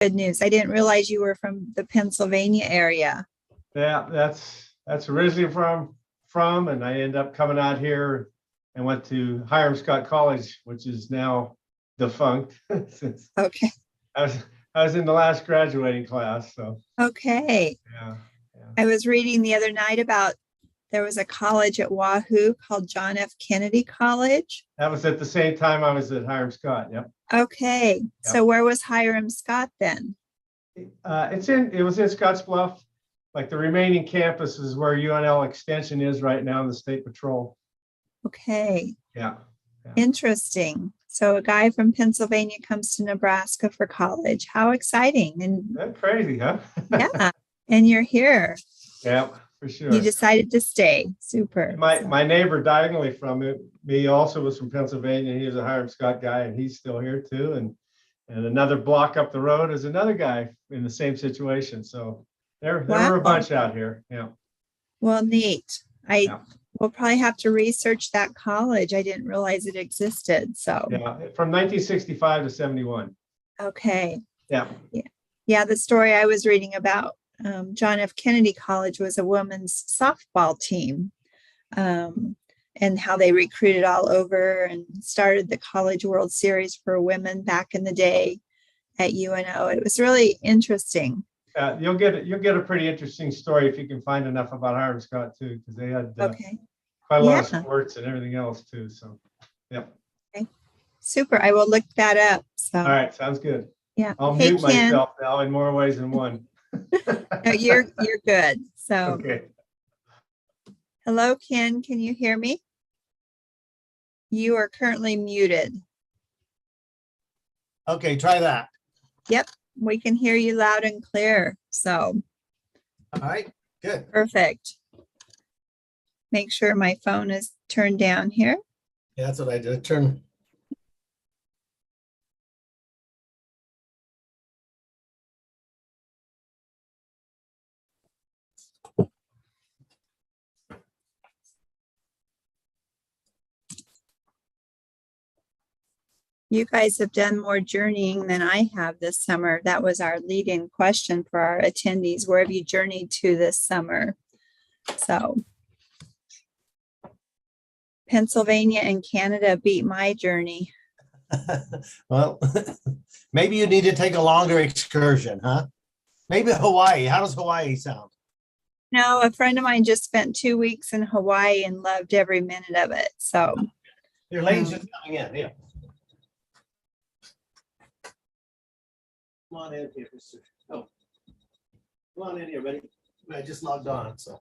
good news. I didn't realize you were from the Pennsylvania area. Yeah, that's originally from, and I ended up coming out here and went to Hiram Scott College, which is now defunct. Since Okay. I was in the last graduating class, so Okay. yeah. I was reading the other night about there was a college at Wahoo called John F. Kennedy College. That was at the same time I was at Hiram Scott. Yep. Okay. Yep. So where was Hiram Scott then? It was in Scottsbluff. Like the remaining campus is where UNL Extension is right now in the State Patrol. Okay. Yeah. Interesting. So a guy from Pennsylvania comes to Nebraska for college. How exciting. And That's crazy, huh? yeah. And you're here. Yeah, for sure. You decided to stay. Super. My neighbor diagonally from me also was from Pennsylvania. He was a Hiram Scott guy, and he's still here too. And another block up the road is another guy in the same situation. So there were a bunch out here. Yeah. Well, neat. We'll probably have to research that college. I didn't realize it existed. So yeah, from 1965 to 71. Okay. Yeah. Yeah. The story I was reading about John F. Kennedy College was a women's softball team, and how they recruited all over and started the College World Series for women back in the day at UNO. It was really interesting. You'll get a pretty interesting story if you can find enough about Hiram Scott too, because they had quite a lot of sports and everything else too. So, yeah. Okay. Super. I will look that up. So. All right, sounds good. Yeah. I'll mute myself now in more ways than one. No, you're good. So. Okay. Hello, Ken. Can you hear me? You are currently muted. Okay, try that. Yep. We can hear you loud and clear. So. All right, good. Perfect. Make sure my phone is turned down here. Yeah, that's what I did. Turn. You guys have done more journeying than I have this summer. That was our lead-in question for our attendees. Where have you journeyed to this summer? So Pennsylvania and Canada beat my journey. Well, maybe you need to take a longer excursion, huh? Maybe Hawaii. How does Hawaii sound? No, a friend of mine just spent 2 weeks in Hawaii and loved every minute of it. So your lane's just coming in. Yeah. Come on in here, Mr. Oh, come on in here, buddy. I just logged on, so.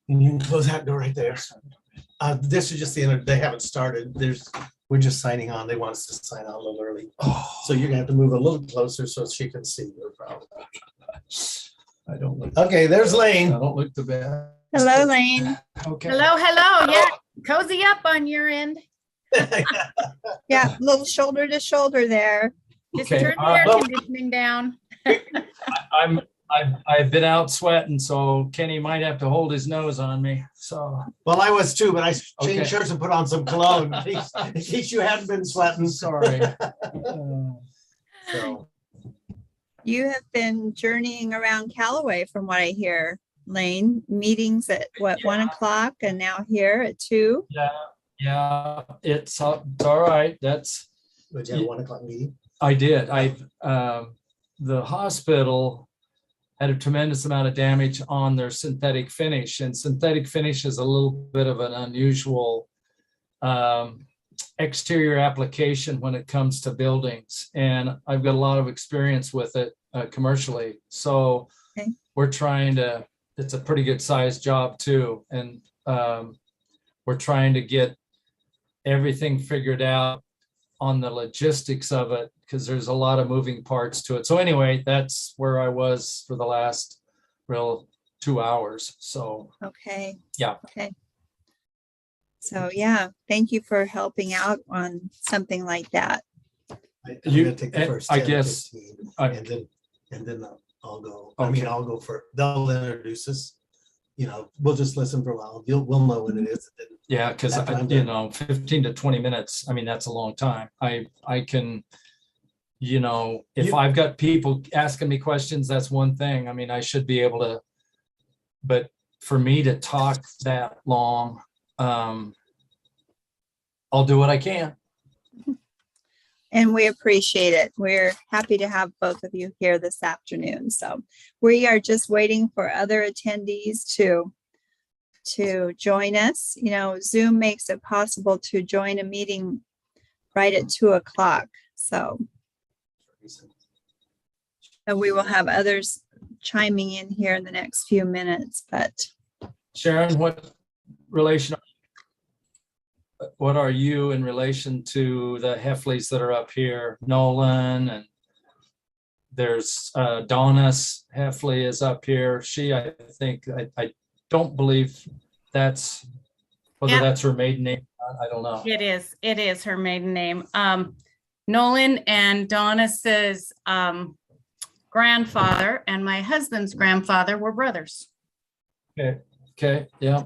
And you can close that door right there. This is just the end. They haven't started. We're just signing on. They want us to sign on a little early. So you're gonna have to move a little closer so she can see your problem. I don't look. Okay, there's Lane. I don't look the best. hello, Lane. Okay. Hello. Yeah, cozy up on your end. Yeah, little shoulder to shoulder there. Just Okay. turn the air conditioning down. I've been out sweating, so Kenny might have to hold his nose on me. So Well, I was too, but I changed Okay. shirts and put on some cologne in case you hadn't been sweating. sorry. So, You have been journeying around Callaway from what I hear, Lane. Meetings at what, 1 o'clock and now here at 2? Yeah, it's all right. That's would you have a 1 o'clock meeting? I did. The hospital had a tremendous amount of damage on their synthetic finish, and synthetic finish is a little bit of an unusual exterior application when it comes to buildings, and I've got a lot of experience with it commercially. So we're trying to, it's a pretty good sized job too, and we're trying to get everything figured out on the logistics of it, because there's a lot of moving parts to it. So anyway, that's where I was for the last real 2 hours. So Okay. yeah. Okay. So yeah, thank you for helping out on something like that. I'm gonna take the first 10, I guess 15, and then I'll go. I mean, I'll go for. They'll introduce us, we'll just listen for a while. We'll know what it is. Yeah, because That time to- 15 to 20 minutes, I mean, that's a long time. I can, if You- I've got people asking me questions, that's one thing. I mean, I should be able to, but for me to talk that long, I'll do what I can. And we appreciate it. We're happy to have both of you here this afternoon. So we are just waiting for other attendees to join us. Zoom makes it possible to join a meeting right at 2:00. So we will have others chiming in here in the next few minutes, but Sharon, what are you in relation to the Heffleys that are up here? Nolan, and there's Donna's Heffley is up here. I think, I don't believe whether Yeah. that's her maiden name. I don't know. It is her maiden name. Nolan and Donna's grandfather and my husband's grandfather were brothers. Okay, yeah.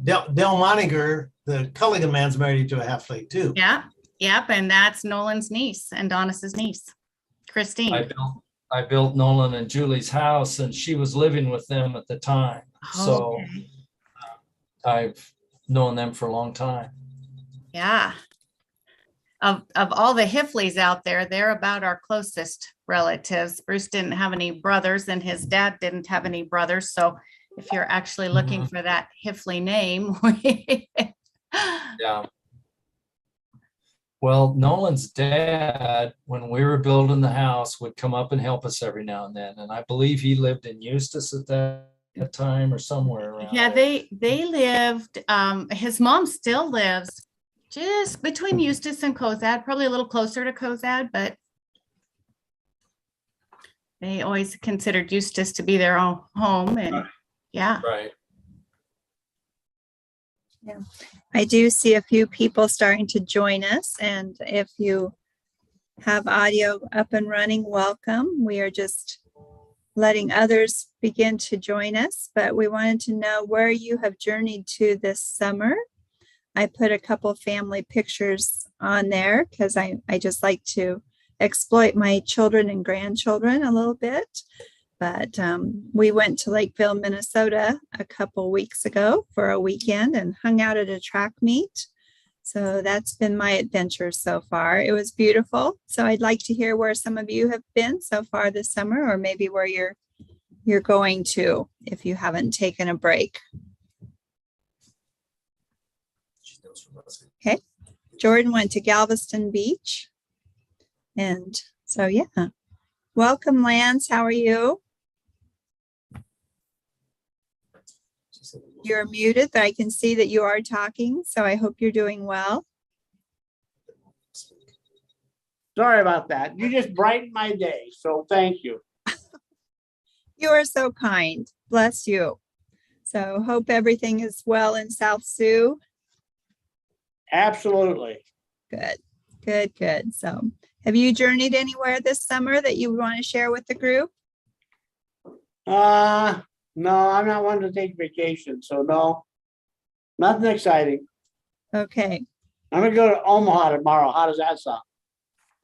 Del Moniger, the Culligan man's married to a Heffley too. Yeah, yep, and that's Nolan's niece and Donna's niece, Christine. I built Nolan and Julie's house, and she was living with them at the time. So Okay. I've known them for a long time. Yeah. Of all the Heffleys out there, they're about our closest relatives. Bruce didn't have any brothers and his dad didn't have any brothers. So if you're actually looking for that Heffley name. Yeah. Well, Nolan's dad, when we were building the house, would come up and help us every now and then. And I believe he lived in Eustis at that time or somewhere around Yeah, there. they lived, his mom still lives just between Eustis and Cozad, probably a little closer to Cozad, but they always considered Eustis to be their own home, and yeah. Right. I do see a few people starting to join us. And if you have audio up and running, welcome. We are just letting others begin to join us, but we wanted to know where you have journeyed to this summer. I put a couple family pictures on there because I just like to exploit my children and grandchildren a little bit. But we went to Lakeville, Minnesota a couple weeks ago for a weekend and hung out at a track meet. So that's been my adventure so far. It was beautiful. So I'd like to hear where some of you have been so far this summer, or maybe where you're going to if you haven't taken a break. Okay. Jordan went to Galveston Beach. And so, yeah. Welcome, Lance. How are you? You're muted, but I can see that you are talking. So I hope you're doing well. Sorry about that. You just brightened my day, so thank you. You are so kind. Bless you. So hope everything is well in South Sioux. Absolutely. Good, good, good. So have you journeyed anywhere this summer that you want to share with the group? No, I'm not one to take vacation, so no, nothing exciting. Okay. I'm gonna go to Omaha tomorrow. How does that sound?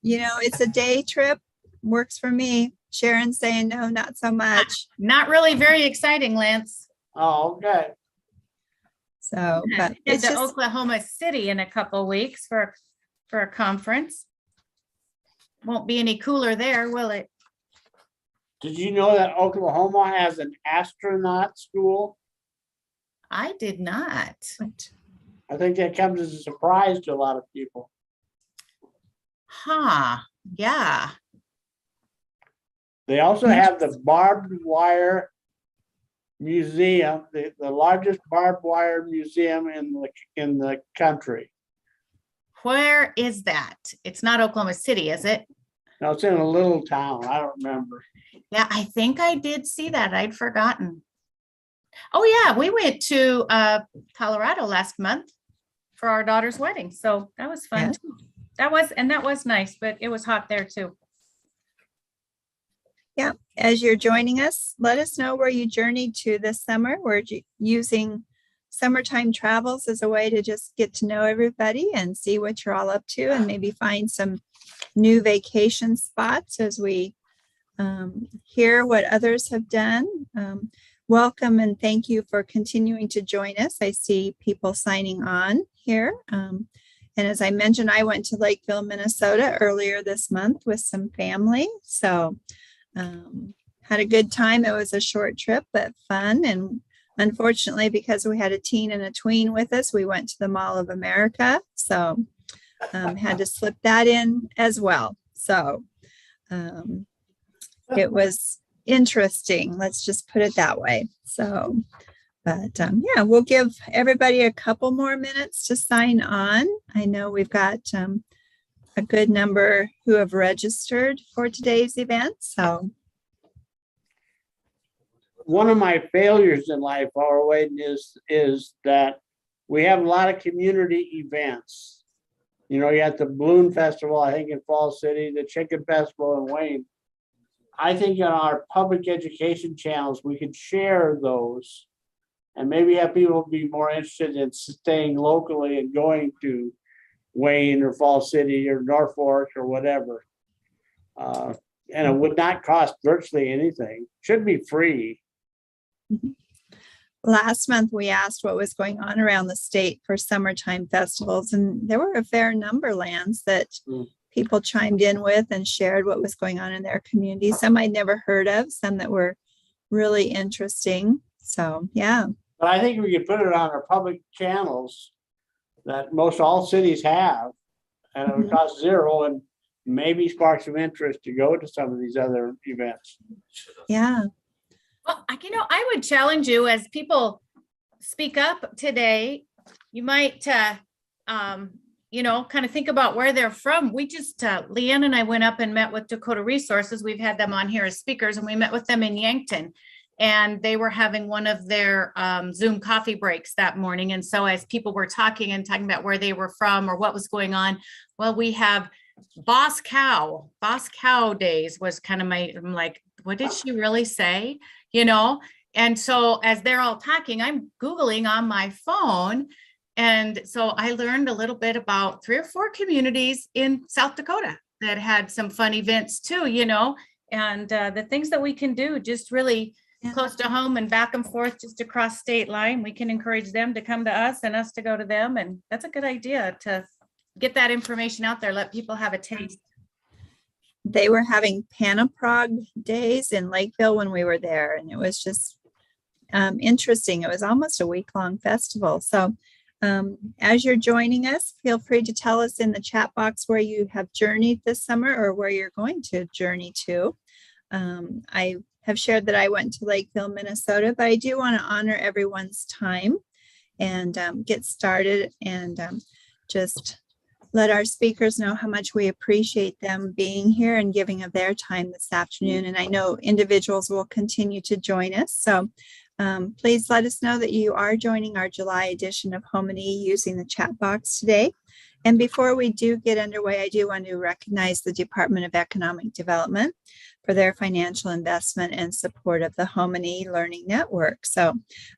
It's a day trip. Works for me. Sharon's saying no, not so much. Not really very exciting, Lance. Oh, okay. So, but Head it's to just, Oklahoma City in a couple weeks for a conference. Won't be any cooler there, will it? Did you know that Oklahoma has an astronaut school? I did not. I think that comes as a surprise to a lot of people. Huh, yeah. They also have the barbed wire museum, the largest barbed wire museum in the country. Where is that? It's not Oklahoma City, is it? Now it's in a little town. I don't remember. Yeah, I think I did see that. I'd forgotten. Oh yeah, we went to Colorado last month for our daughter's wedding. So that was fun. Yeah. Too. That was nice, but it was hot there too. as you're joining us, let us know where you journeyed to this summer. We're using summertime travels as a way to just get to know everybody and see what you're all up to, and maybe find some new vacation spots as we hear what others have done. Welcome and thank you for continuing to join us. I see people signing on here. And as I mentioned, I went to Lakeville, Minnesota earlier this month with some family. So had a good time. It was a short trip, but fun. And unfortunately, because we had a teen and a tween with us, we went to the Mall of America. So had to slip that in as well. So it was interesting. Let's just put it that way. So, but yeah, we'll give everybody a couple more minutes to sign on. I know we've got a good number who have registered for today's event. So one of my failures in life, Wayne, is that we have a lot of community events. You know, you got the Balloon Festival, I think in Fall City, the Chicken Festival in Wayne. I think on our public education channels, we could share those and maybe have people be more interested in staying locally and going to Wayne or Fall City or Norfolk or whatever. And it would not cost virtually anything. Should be free. Last month, we asked what was going on around the state for summertime festivals, and there were a fair number, Lance, that people chimed in with and shared what was going on in their community. Some I'd never heard of, some that were really interesting. So, yeah. But I think we could put it on our public channels that most all cities have, and it would cost zero and maybe spark some interest to go to some of these other events. Yeah. Well, I would challenge you as people speak up today, you might, kind of think about where they're from. We just, Leanne and I went up and met with Dakota Resources. We've had them on here as speakers, and we met with them in Yankton, and they were having one of their Zoom coffee breaks that morning. And so as people were talking about where they were from or what was going on, well, we have Boss Cow days was kind of I'm like, what did she really say? And so as they're all talking, I'm Googling on my phone. And so I learned a little bit about 3 or 4 communities in South Dakota that had some fun events too, and the things that we can do just really close to home and back and forth just across state line. We can encourage them to come to us and us to go to them. And that's a good idea to get that information out there, let people have a taste. They were having Panaprog days in Lakeville when we were there, and it was just interesting. It was almost a week-long festival. So as you're joining us, feel free to tell us in the chat box where you have journeyed this summer or where you're going to journey to. I have shared that I went to Lakeville, Minnesota, but I do want to honor everyone's time and get started and just let our speakers know how much we appreciate them being here and giving of their time this afternoon. And I know individuals will continue to join us. So please let us know that you are joining our July edition of HomeNE using the chat box today. And before we do get underway, I do want to recognize the Department of Economic Development for their financial investment and support of the HomeNE Learning Network. So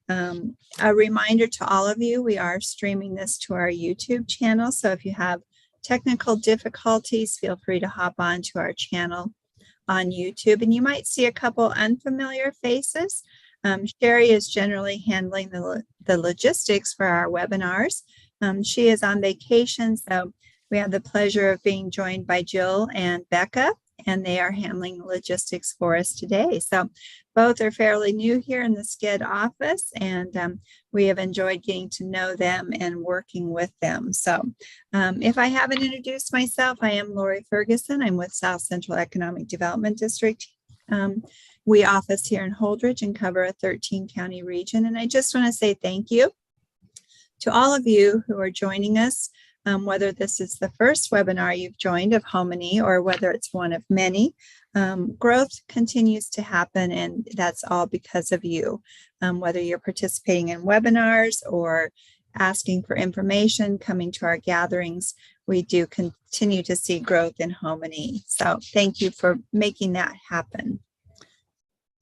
a reminder to all of you, we are streaming this to our YouTube channel. So if you have technical difficulties, feel free to hop on to our channel on YouTube. And you might see a couple unfamiliar faces. Sherry is generally handling the logistics for our webinars. She is on vacation, so we have the pleasure of being joined by Jill and Becca, and they are handling the logistics for us today. So both are fairly new here in the SCED office, and we have enjoyed getting to know them and working with them. So if I haven't introduced myself, I am Lori Ferguson. I'm with South Central Economic Development District. We office here in Holdridge and cover a 13-county region. And I just want to say thank you to all of you who are joining us, whether this is the first webinar you've joined of HomeNE or whether it's one of many. Growth continues to happen, and that's all because of you. Whether you're participating in webinars or asking for information, coming to our gatherings, we do continue to see growth in HomeNE. So thank you for making that happen.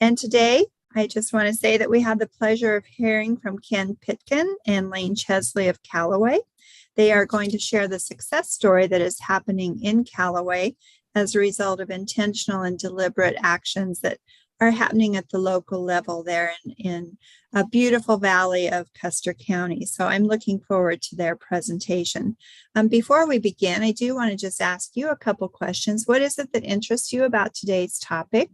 And today, I just want to say that we had the pleasure of hearing from Ken Pitkin and Lane Chesley of Callaway. They are going to share the success story that is happening in Callaway as a result of intentional and deliberate actions that are happening at the local level there in a beautiful valley of Custer County. So I'm looking forward to their presentation. Before we begin, I do want to just ask you a couple questions. What is it that interests you about today's topic?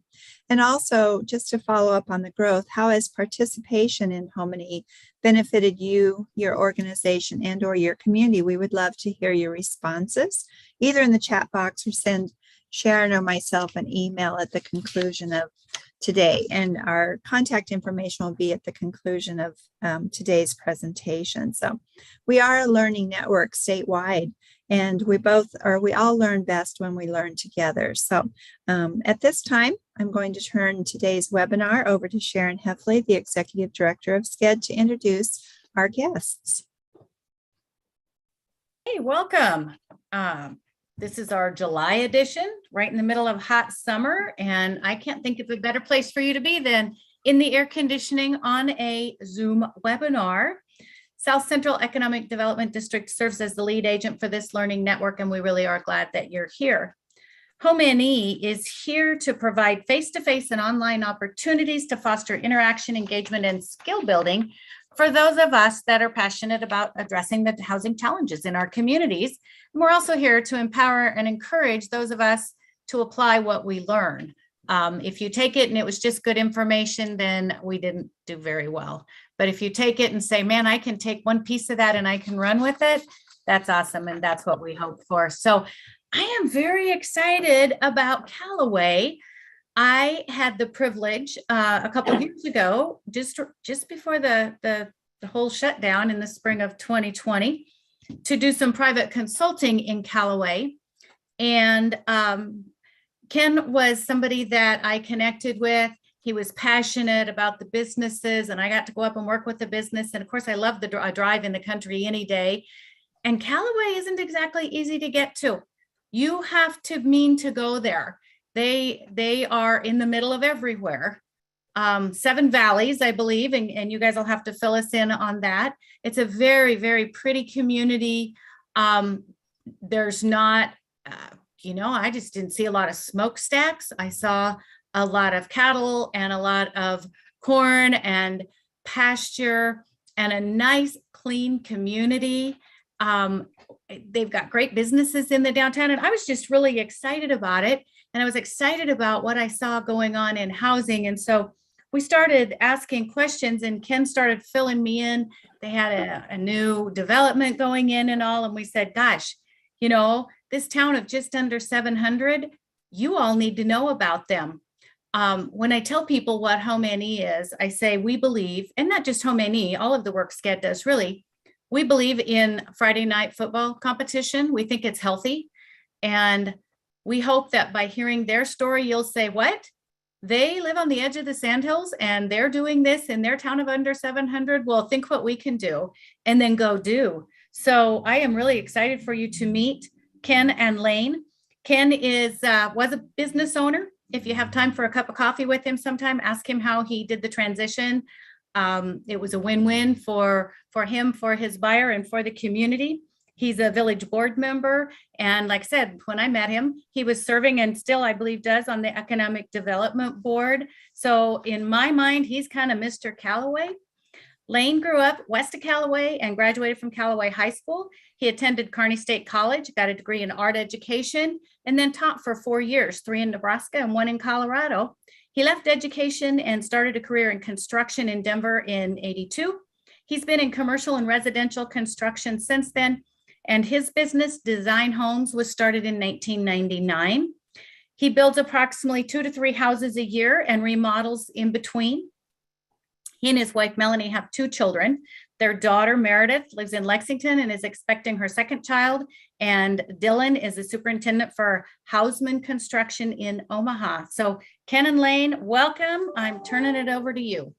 And also, just to follow up on the growth, how has participation in HomeNE benefited you, your organization, and or your community? We would love to hear your responses, either in the chat box or send Sharon or myself an email at the conclusion of today. And our contact information will be at the conclusion of today's presentation. So we are a learning network statewide, and we all learn best when we learn together. So at this time, I'm going to turn today's webinar over to Sharon Heffley, the Executive Director of SCED, to introduce our guests. Hey, welcome. This is our July edition, right in the middle of hot summer, and I can't think of a better place for you to be than in the air conditioning on a Zoom webinar. South Central Economic Development District serves as the lead agent for this learning network, and we really are glad that you're here. HomeNE is here to provide face-to-face and online opportunities to foster interaction, engagement, and skill building for those of us that are passionate about addressing the housing challenges in our communities. And we're also here to empower and encourage those of us to apply what we learn. If you take it and it was just good information, then we didn't do very well. But if you take it and say, man, I can take one piece of that and I can run with it, that's awesome. And that's what we hope for. So I am very excited about Callaway. I had the privilege a couple of years ago, just before the whole shutdown in the spring of 2020, to do some private consulting in Callaway. And Ken was somebody that I connected with. He was passionate about the businesses, and I got to go up and work with the business. And of course, I love the drive in the country any day. And Callaway isn't exactly easy to get to. You have to mean to go there. They are in the middle of everywhere. 7 valleys, I believe, and you guys will have to fill us in on that. It's a very, very pretty community. There's not, I just didn't see a lot of smokestacks. I saw a lot of cattle and a lot of corn and pasture and a nice, clean community. They've got great businesses in the downtown, and I was just really excited about it. And I was excited about what I saw going on in housing. And so we started asking questions, and Ken started filling me in. They had a new development going in and all. And we said, gosh, this town of just under 700, you all need to know about them. When I tell people what HomeNE is, I say we believe, and not just HomeNE, all of the work SCED does really, we believe in Friday night football competition. We think it's healthy. And we hope that by hearing their story, you'll say, what? They live on the edge of the Sandhills and they're doing this in their town of under 700. Well, think what we can do and then go do. So I am really excited for you to meet Ken and Lane. Ken was a business owner. If you have time for a cup of coffee with him sometime, ask him how he did the transition. It was a win-win for him, for his buyer, and for the community. He's a village board member. And like I said, when I met him, he was serving and still, I believe, does on the Economic Development Board. So in my mind, he's kind of Mr. Callaway. Lane grew up west of Callaway and graduated from Callaway High School. He attended Kearney State College, got a degree in art education, and then taught for 4 years, 3 in Nebraska and 1 in Colorado. He left education and started a career in construction in Denver in '82. He's been in commercial and residential construction since then. And his business, Design Homes, was started in 1999. He builds approximately 2 to 3 houses a year and remodels in between. He and his wife, Melanie, have 2 children. Their daughter, Meredith, lives in Lexington and is expecting her 2nd child. And Dylan is the superintendent for Hausman Construction in Omaha. So Ken and Lane, welcome. I'm turning it over to you.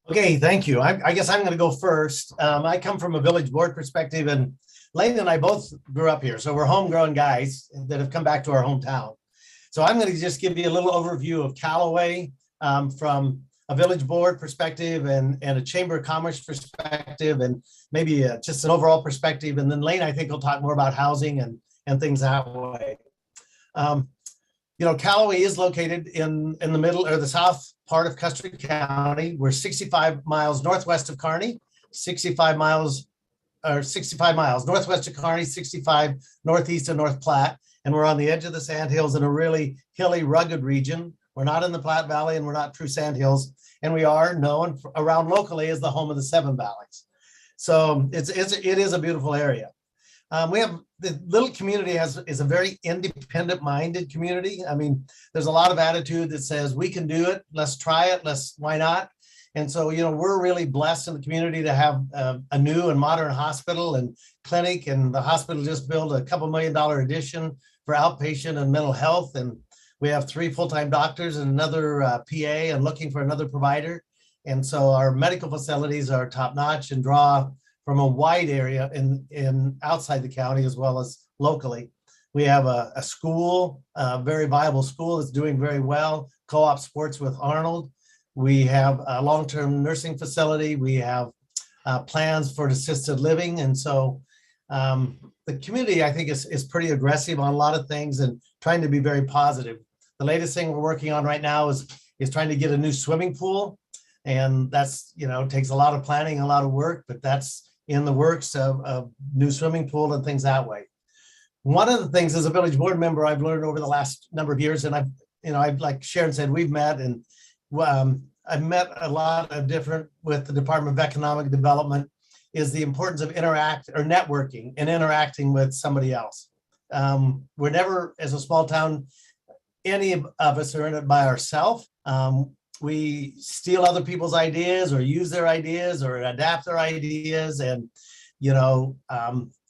Okay, thank you. I guess I'm going to go first. I come from a village board perspective, and Lane and I both grew up here. So we're homegrown guys that have come back to our hometown. So I'm going to just give you a little overview of Callaway from a village board perspective and a chamber of commerce perspective, and maybe just an overall perspective. And then Lane, I think, will talk more about housing and things that way. Callaway is located in the middle or the south part of Custer County. We're 65 miles northwest of Kearney, 65 miles northwest of Kearney, 65 northeast of North Platte. And we're on the edge of the Sandhills in a really hilly, rugged region. We're not in the Platte Valley and we're not true Sandhills. And we are known around locally as the home of the Seven Valleys. So it is a beautiful area. We have the little community is a very independent minded community. I mean, there's a lot of attitude that says we can do it. Let's try it. Why not? And so, we're really blessed in the community to have a new and modern hospital and clinic. And the hospital just built a $2 million addition for outpatient and mental health. And we have 3 full-time doctors and another PA and looking for another provider. And so our medical facilities are top notch and draw from a wide area in outside the county as well as locally. We have a school, a very viable school that's doing very well, co-op sports with Arnold. We have a long-term nursing facility. We have plans for assisted living. And so the community, I think, is pretty aggressive on a lot of things and trying to be very positive. The latest thing we're working on right now is trying to get a new swimming pool. And that's, takes a lot of planning, a lot of work, but that's in the works of new swimming pool and things that way. One of the things as a village board member, I've learned over the last number of years, and I've like Sharon said, we've met and I've met a lot of different with the Department of Economic Development, is the importance of networking and interacting with somebody else. We're never, as a small town, any of us are in it by ourselves. We steal other people's ideas or use their ideas or adapt their ideas. And,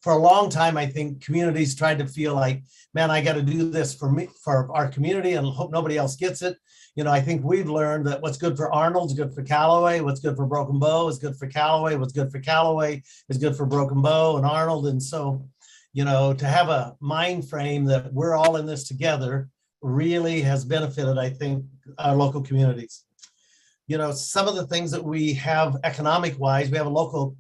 for a long time, I think communities tried to feel like, man, I got to do this for our community and hope nobody else gets it. I think we've learned that what's good for Arnold is good for Callaway. What's good for Broken Bow is good for Callaway. What's good for Callaway is good for Broken Bow and Arnold. And so, to have a mind frame that we're all in this together really has benefited, I think, our local communities. Some of the things that we have economic wise, we have a local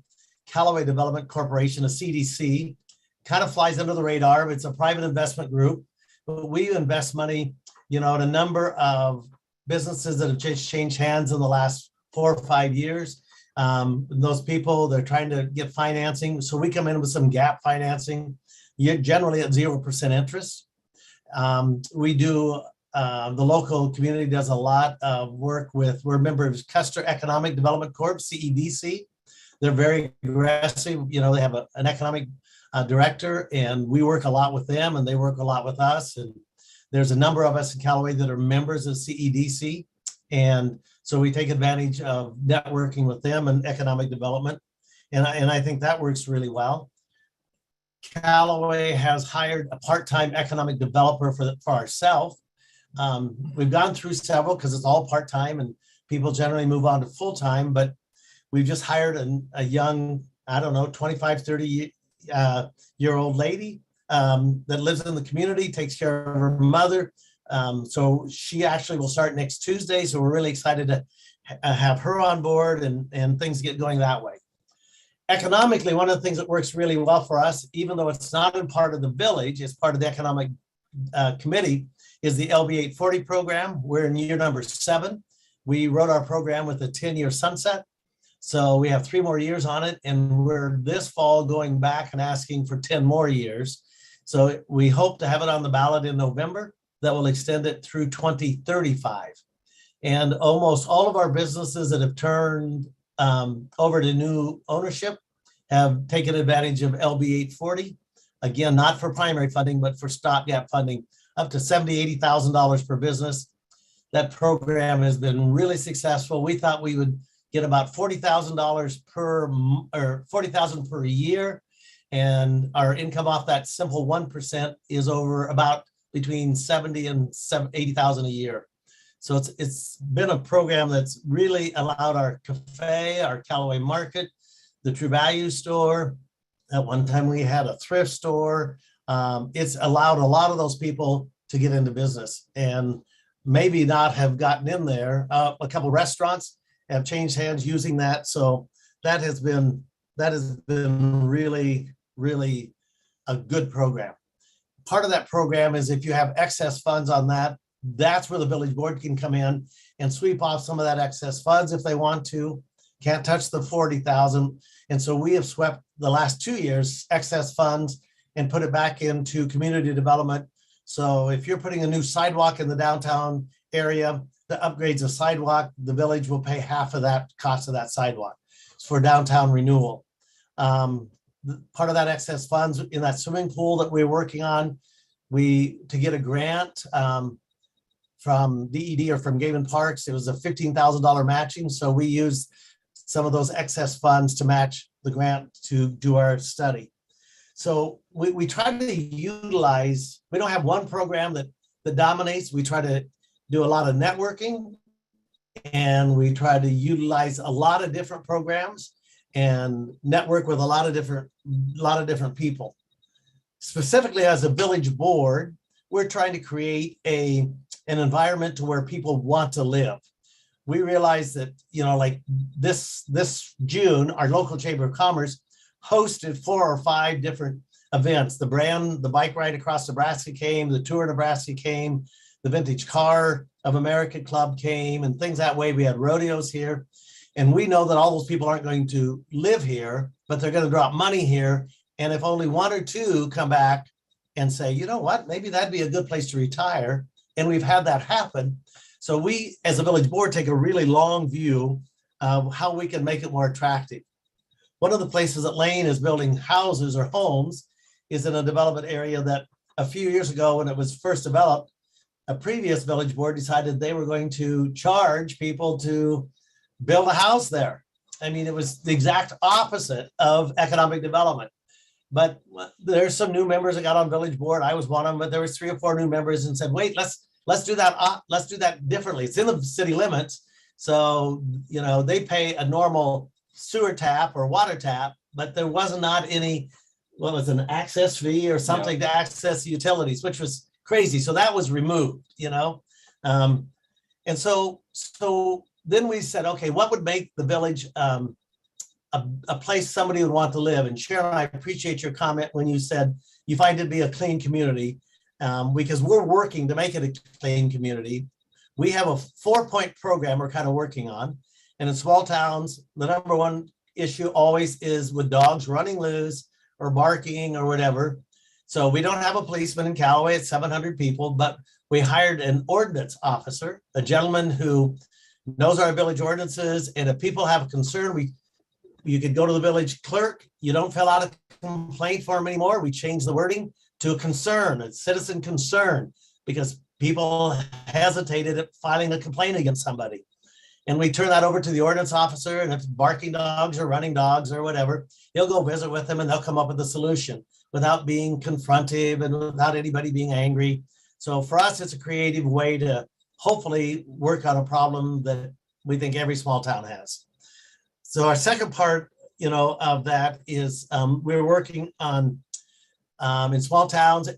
Callaway Development Corporation, a CDC, kind of flies under the radar. It's a private investment group, but we invest money, in a number of businesses that have just changed hands in the last 4 or 5 years. Those people, they're trying to get financing. So we come in with some gap financing, generally at 0% interest. We do, the local community does a lot of work with, we're members of Custer Economic Development Corp, CEDC. They're very aggressive. They have an economic director, and we work a lot with them and they work a lot with us. And there's a number of us in Callaway that are members of CEDC. And so we take advantage of networking with them and economic development. And I think that works really well. Callaway has hired a part-time economic developer for ourselves. We've gone through several because it's all part-time and people generally move on to full-time, but we've just hired a young, 25, 30 year old lady that lives in the community, takes care of her mother. So she actually will start next Tuesday. So we're really excited to have her on board and things get going that way. Economically, one of the things that works really well for us, even though it's not in part of the village, it's part of the economic committee, is the LB 840 program. We're in year number 7. We wrote our program with a 10-year sunset. So we have 3 more years on it, and we're this fall going back and asking for 10 more years. So we hope to have it on the ballot in November that will extend it through 2035. And almost all of our businesses that have turned over to new ownership have taken advantage of LB 840. Again, not for primary funding, but for stopgap funding, up to $70,000, $80,000 per business. That program has been really successful. We thought we would get about $40,000 $40,000 per year. And our income off that simple 1% is over about between 70 and 80,000 a year. So it's been a program that's really allowed our cafe, our Callaway Market, the True Value store. At one time we had a thrift store. It's allowed a lot of those people to get into business, and maybe not have gotten in there. A couple restaurants have changed hands using that. So that has been really, really a good program. Part of that program is if you have excess funds on that, that's where the village board can come in and sweep off some of that excess funds if they want to. Can't touch the 40,000. And so we have swept the last 2 years excess funds and put it back into community development. So if you're putting a new sidewalk in the downtown area, the upgrades of sidewalk, the village will pay half of that cost of that sidewalk. It's for downtown renewal. Part of that excess funds in that swimming pool that we're working on, to get a grant from DED or from Game and Parks, it was a $15,000 matching. So we used some of those excess funds to match the grant to do our study. So we try to utilize, we don't have one program that dominates. We try to do a lot of networking, and we try to utilize a lot of different programs and network with a lot of different people. Specifically as a village board, we're trying to create an environment to where people want to live. We realize that, like this June, our local Chamber of Commerce hosted 4 or 5 different events. The bike ride across Nebraska came, the tour of Nebraska came, the Vintage Car of America Club came, and things that way. We had rodeos here. And we know that all those people aren't going to live here, but they're going to drop money here. And if only 1 or 2 come back and say, you know what, maybe that'd be a good place to retire. And we've had that happen. So we, as a village board, take a really long view of how we can make it more attractive. One of the places that Lane is building houses or homes is in a development area that a few years ago, when it was first developed, a previous village board decided they were going to charge people to build a house there. I mean, it was the exact opposite of economic development. But there's some new members that got on village board. I was one of them, but there was 3 or 4 new members and said, wait, let's do that. Let's do that differently. It's in the city limits. So, they pay a normal sewer tap or water tap, but there was not any, what was an access fee or something to access utilities, which was crazy. So that was removed, and so then we said, okay, what would make the village a place somebody would want to live? And Sharon, I appreciate your comment when you said you find it to be a clean community, because we're working to make it a clean community. We have a 4-point program we're kind of working on. And in small towns, the number one issue always is with dogs running loose or barking or whatever. So we don't have a policeman in Callaway. It's 700 people, but we hired an ordinance officer, a gentleman who knows our village ordinances. And if people have a concern, you could go to the village clerk. You don't fill out a complaint form anymore. We changed the wording to a concern, a citizen concern, because people hesitated at filing a complaint against somebody. And we turn that over to the ordinance officer, and if it's barking dogs or running dogs or whatever, he'll go visit with them and they'll come up with a solution without being confrontive and without anybody being angry. So for us, it's a creative way to hopefully work on a problem that we think every small town has. So our second part, of that is we're working on in small towns,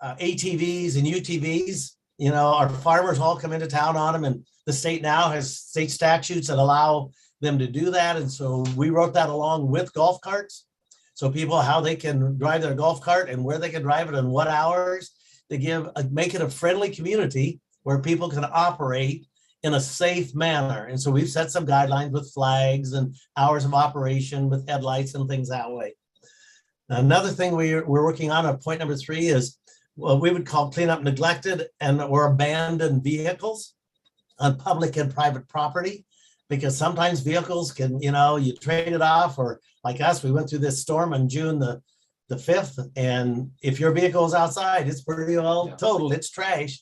ATVs and UTVs. Our farmers all come into town on them, and the state now has state statutes that allow them to do that. And so we wrote that along with golf carts. So people, how they can drive their golf cart and where they can drive it and what hours, to make it a friendly community where people can operate in a safe manner. And so we've set some guidelines with flags and hours of operation with headlights and things that way. Another thing we're working on point number 3 is what we would call clean up neglected or abandoned vehicles on public and private property, because sometimes vehicles can, you trade it off, or like us, we went through this storm on June the 5th, and if your vehicle is outside, it's pretty well totaled, it's trash.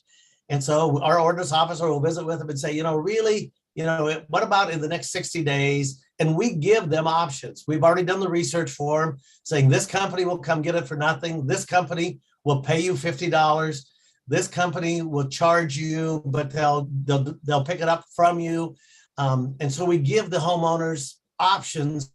And so our ordinance officer will visit with them and say, really, what about in the next 60 days? And we give them options. We've already done the research for them, saying this company will come get it for nothing. This company will pay you $50. This company will charge you, but they'll pick it up from you. And so we give the homeowners options,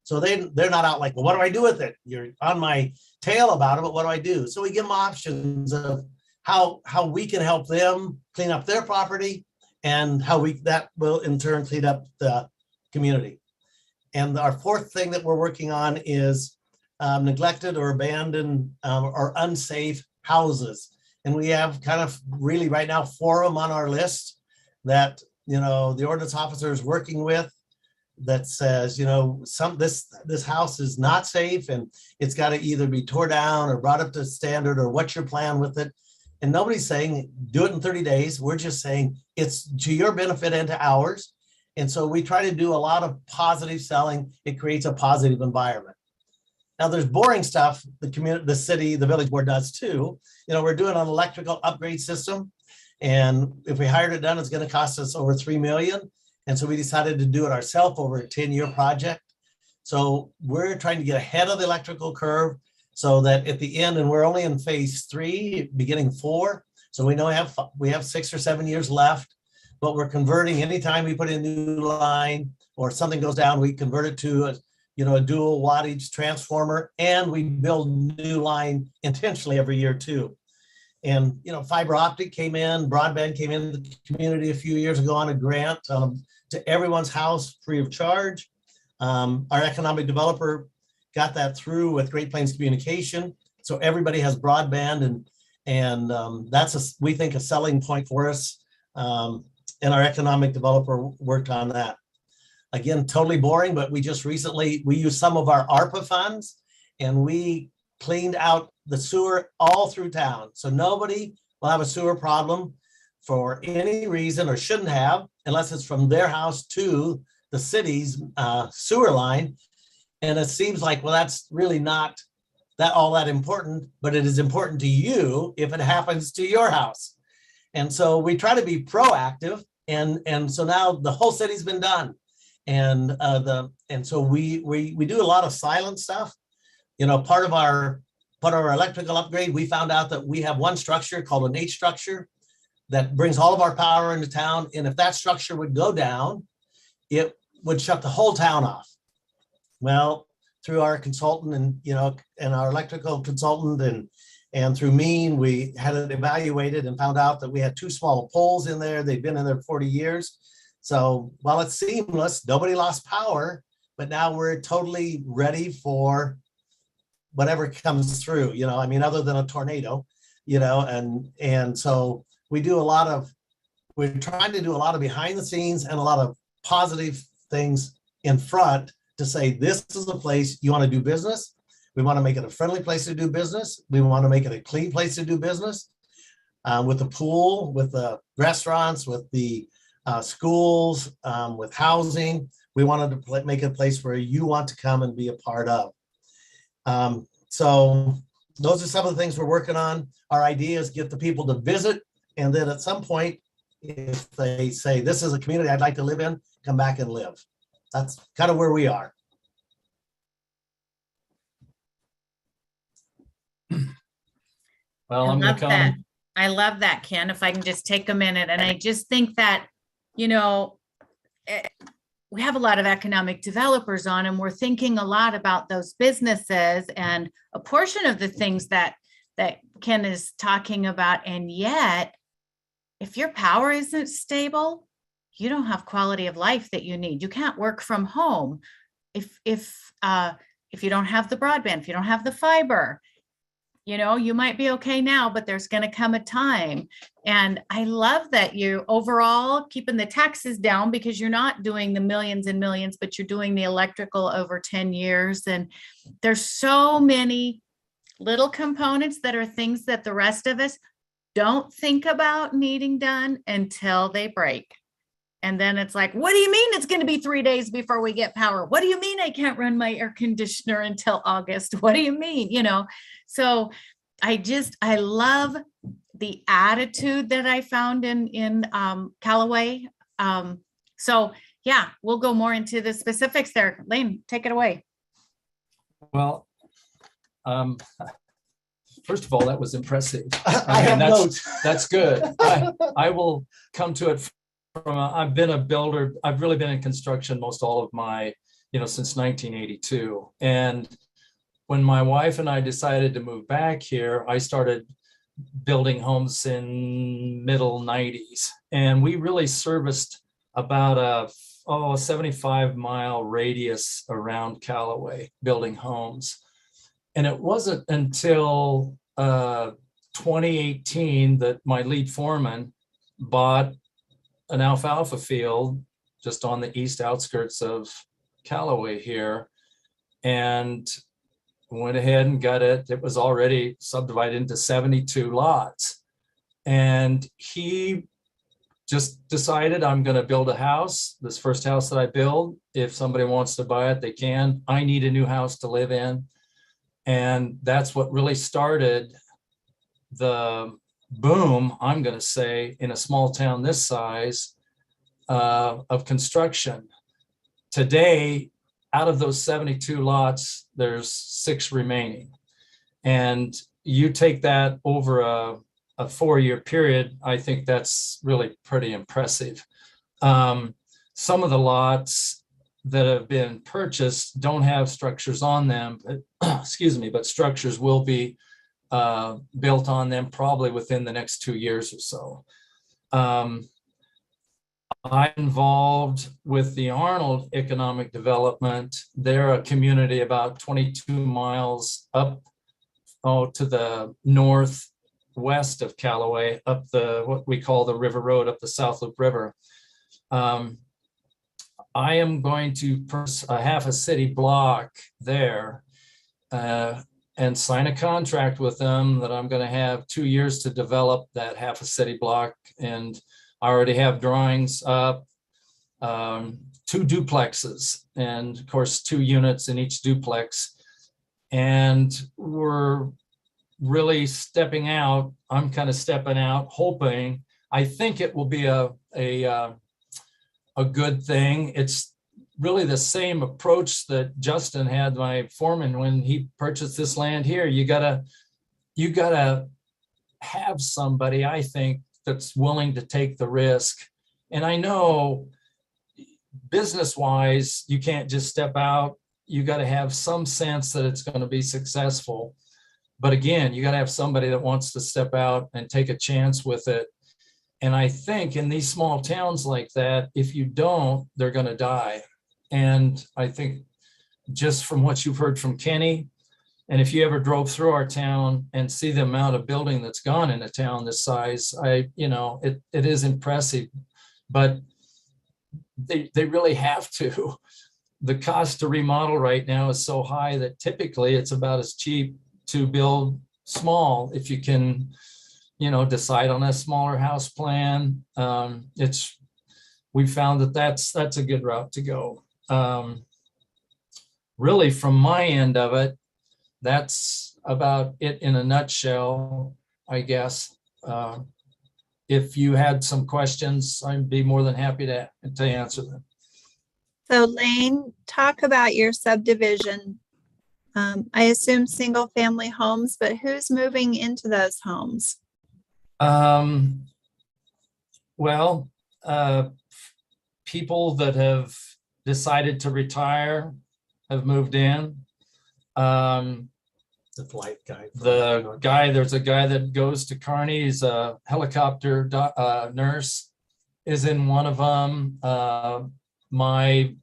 so they're not out like, well, what do I do with it? You're on my tail about it, but what do I do? So we give them options of how we can help them clean up their property, and how that will in turn clean up the community. And our fourth thing that we're working on is neglected or abandoned or unsafe houses. And we have kind of really right now 4 of them on our list that, you know, the ordinance officer is working with, that says, you know, this house is not safe and it's got to either be tore down or brought up to standard, or what's your plan with it? And nobody's saying do it in 30 days. We're just saying it's to your benefit and to ours. And so we try to do a lot of positive selling. It creates a positive environment. Now there's boring stuff the community, the city, the village board does too. You know, we're doing an electrical upgrade system. And if we hired it done, it's going to cost us over $3 million. And so we decided to do it ourselves over a 10-year project. So we're trying to get ahead of the electrical curve so that at the end, and we're only in phase 3, beginning 4. So we know we have 6 or 7 years left, but we're converting anytime we put in a new line or something goes down, we convert it to a dual wattage transformer, and we build new line intentionally every year too. And, you know, fiber optic came in, broadband came in the community a few years ago on a grant to everyone's house free of charge. Our economic developer got that through with Great Plains Communication. So everybody has broadband, and that's, we think, a selling point for us. And our economic developer worked on that. Again, totally boring, but we just recently, we used some of our ARPA funds and we cleaned out the sewer all through town. So nobody will have a sewer problem for any reason, or shouldn't have, unless it's from their house to the city's sewer line. And it seems like, well, that's really not all that important, but it is important to you if it happens to your house. And so we try to be proactive. And so now the whole city's been done. And so we do a lot of silent stuff. You know, part of our electrical upgrade, we found out that we have one structure called an H structure that brings all of our power into town. And if that structure would go down, it would shut the whole town off. Well, through our consultant and our electrical consultant and through Mean, we had it evaluated and found out that we had 2 small poles in there. They've been in there 40 years. So while it's seamless, nobody lost power, but now we're totally ready for whatever comes through, you know, I mean, other than a tornado, you know, and so we're trying to do a lot of behind the scenes and a lot of positive things in front to say, this is the place you want to do business. We want to make it a friendly place to do business. We want to make it a clean place to do business, with the pool, with the restaurants, with the schools, with housing. We wanted to make it a place where you want to come and be a part of. So those are some of the things we're working on. Our idea is get the people to visit, and then at some point, if they say, this is a community I'd like to live in, come back and live. That's kind of where we are. Well, I'm gonna come. I love that, Ken, if I can just take a minute. And I just think that, you know, we have a lot of economic developers on, and we're thinking a lot about those businesses and a portion of the things that Ken is talking about. And yet, if your power isn't stable, you don't have quality of life that you need. You can't work from home if you don't have the broadband, if you don't have the fiber. You know, you might be okay now, but there's going to come a time. And I love that you overall keeping the taxes down, because you're not doing the millions and millions, but you're doing the electrical over 10 years. And there's so many little components that are things that the rest of us don't think about needing done until they break. And then it's like, what do you mean it's going to be 3 days before we get power? What do you mean I can't run my air conditioner until August? What do you mean? You know, so I love the attitude that I found in Callaway. So yeah, we'll go more into the specifics there. Lane, take it away. Well, first of all, that was impressive. I have notes. That's good. I will come to it from I've been a builder. I've really been in construction most all of my, since 1982. And when my wife and I decided to move back here, I started building homes in middle 90s. And we really serviced about a 75-mile radius around Callaway building homes. And it wasn't until 2018 that my lead foreman bought an alfalfa field just on the east outskirts of Callaway here, and went ahead and got it. It was already subdivided into 72 lots. And he just decided, I'm going to build a house. This first house that I build, if somebody wants to buy it, they can. I need a new house to live in. And that's what really started the boom, I'm going to say, in a small town this size of construction. Today, out of those 72 lots, there's 6 remaining. And you take that over a 4-year period, I think that's really pretty impressive. Some of the lots that have been purchased don't have structures on them, but, excuse me, but structures will be built on them probably within the next 2 years or so. I'm involved with the Arnold Economic Development. They're a community about 22 miles up to the northwest of Callaway, up what we call the River Road, up the South Loop River. I am going to purchase a half a city block there and sign a contract with them that I'm going to have 2 years to develop that half a city block. And I already have drawings up, 2 duplexes, and of course 2 units in each duplex. And we're really stepping out. I'm kind of stepping out, hoping. I think it will be a good thing. It's really the same approach that Justin had, my foreman, when he purchased this land here. You gotta have somebody, I think, that's willing to take the risk. And I know business-wise, you can't just step out. You got to have some sense that it's going to be successful. But again, you got to have somebody that wants to step out and take a chance with it. And I think in these small towns like that, if you don't, they're going to die. And I think just from what you've heard from Kenny, and if you ever drove through our town and see the amount of building that's gone in a town this size, it is impressive, but they really have to. The cost to remodel right now is so high that typically it's about as cheap to build small if you can, decide on a smaller house plan. We found that that's a good route to go. Really, from my end of it, that's about it in a nutshell, I guess. If you had some questions, I'd be more than happy to answer them. So Lane, talk about your subdivision. I assume single family homes, but who's moving into those homes? People that have decided to retire have moved in. The flight guy. There's a guy that goes to Kearney. He's a helicopter nurse, is in one of them. My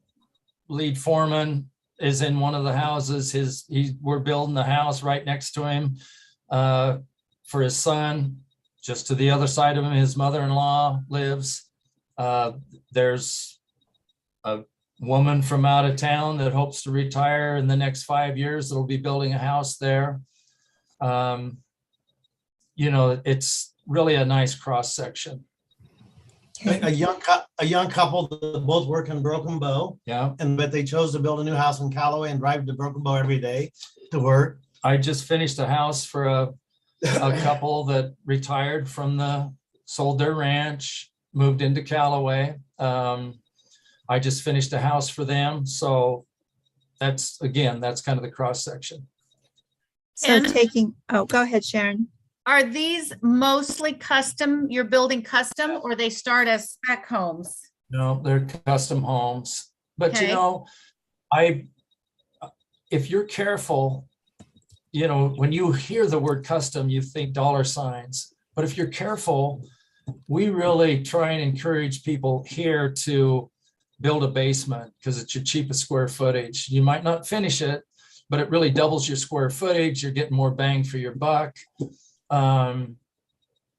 lead foreman is in one of the houses. We're building the house right next to him for his son. Just to the other side of him, his mother-in-law lives. There's a woman from out of town that hopes to retire in the next 5 years. That'll be building a house there. It's really a nice cross section. A young couple that both work in Broken Bow. Yeah. But they chose to build a new house in Callaway and drive to Broken Bow every day to work. I just finished a house for a couple that retired sold their ranch, moved into Callaway. I just finished a house for them. So that's kind of the cross section. So go ahead, Sharon. Are these mostly custom, you're building custom, or they start as spec homes? No, they're custom homes. But Okay. if you're careful, you know, when you hear the word custom, you think dollar signs. But if you're careful, we really try and encourage people here to build a basement because it's your cheapest square footage. You might not finish it, but it really doubles your square footage. You're getting more bang for your buck.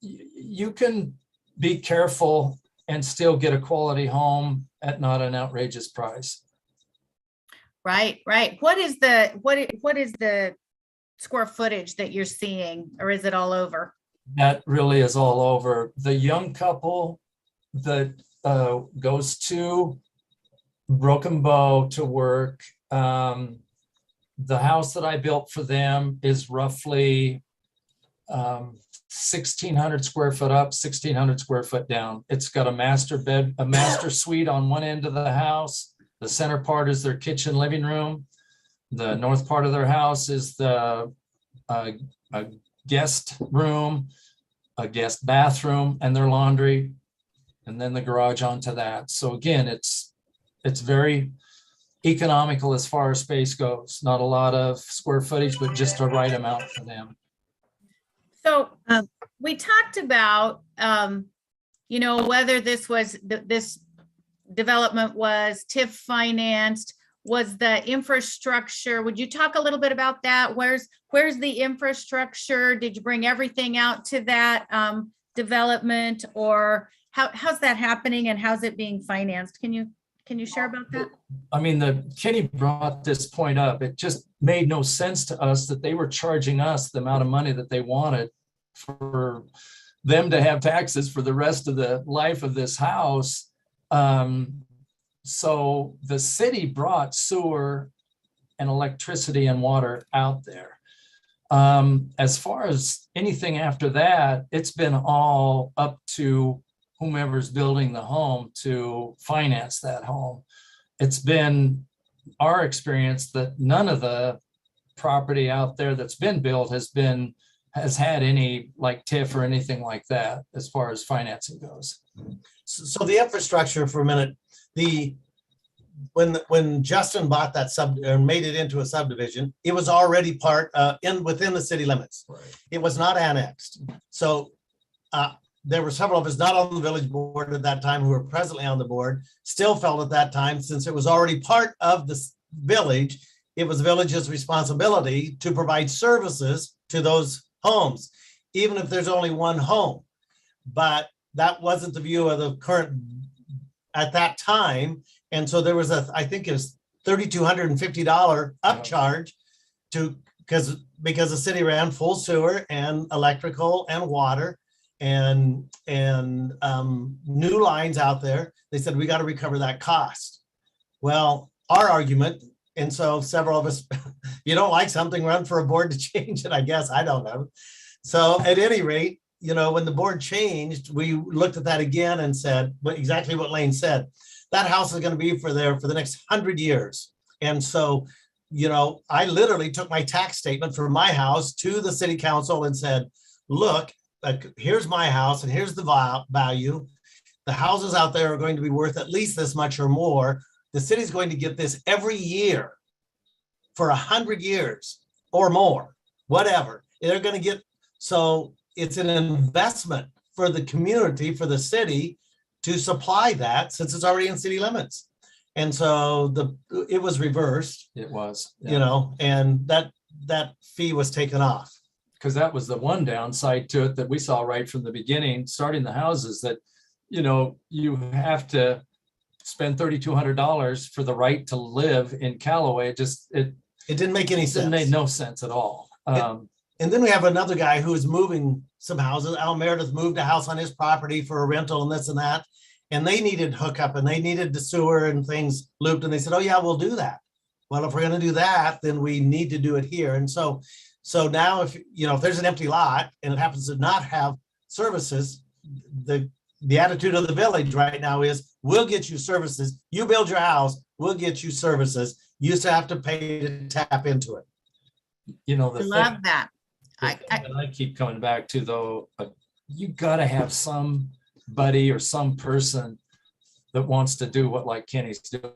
You can be careful and still get a quality home at not an outrageous price. Right, right. What is the square footage that you're seeing, or is it all over? That really is all over. The young couple that goes to Broken Bow to work, the house that I built for them is roughly 1,600 square foot up, 1,600 square foot down. It's got a master bed, a master suite on one end of the house. The center part is their kitchen living room. The north part of their house is the a guest room, a guest bathroom, and their laundry, and then the garage onto that. So again, it's very economical as far as space goes. Not a lot of square footage, but just the right amount for them. So we talked about, you know, whether this development was TIF financed, was the infrastructure. Would you talk a little bit about that? Where's the infrastructure? Did you bring everything out to that development, or how's that happening and how's it being financed? Can you share about that? I mean, Kenny brought this point up. It just made no sense to us that they were charging us the amount of money that they wanted for them to have taxes for the rest of the life of this house. So the city brought sewer and electricity and water out there. As far as anything after that, it's been all up to whomever's building the home to finance that home. It's been our experience that none of the property out there that's been built has had any like TIF or anything like that as far as financing goes. So the infrastructure for a minute, when Justin bought that or made it into a subdivision, it was already part within the city limits. Right. It was not annexed. So there were several of us not on the village board at that time who were presently on the board, still felt at that time, since it was already part of the village, it was the village's responsibility to provide services to those homes, even if there's only one home. But that wasn't the view of the current at that time. And so there was I think it was $3,250 upcharge because the city ran full sewer and electrical and water and new lines out there. They said, we got to recover that cost. Well, our argument, and so several of us, you don't like something, run for a board to change it, I guess, I don't know. So at any rate, you know, when the board changed, we looked at that again and said exactly what Lane said. That house is going to be for the next 100 years. And so, you know, I literally took my tax statement for my house to the city council and said, look, here's my house and here's the value. The houses out there are going to be worth at least this much or more. The city's going to get this every year for 100 years or more, whatever. They're going to get, so it's an investment for the community, for the city to supply that, since it's already in city limits. And so it was reversed. It was, yeah. You know, and that fee was taken off. Because that was the one downside to it that we saw right from the beginning, starting the houses, that, you know, you have to spend $3,200 for the right to live in Callaway. It didn't make any sense. It made no sense at all. And then we have another guy who is moving some houses. Al Meredith moved a house on his property for a rental and this and that. And they needed hookup and they needed the sewer and things looped. And they said, oh yeah, we'll do that. Well, if we're going to do that, then we need to do it here. And so now if there's an empty lot and it happens to not have services, the attitude of the village right now is, we'll get you services. You build your house, we'll get you services. You used to have to pay to tap into it. You know, I love that. I keep coming back to, though, you got to have somebody or some person that wants to do what like Kenny's doing.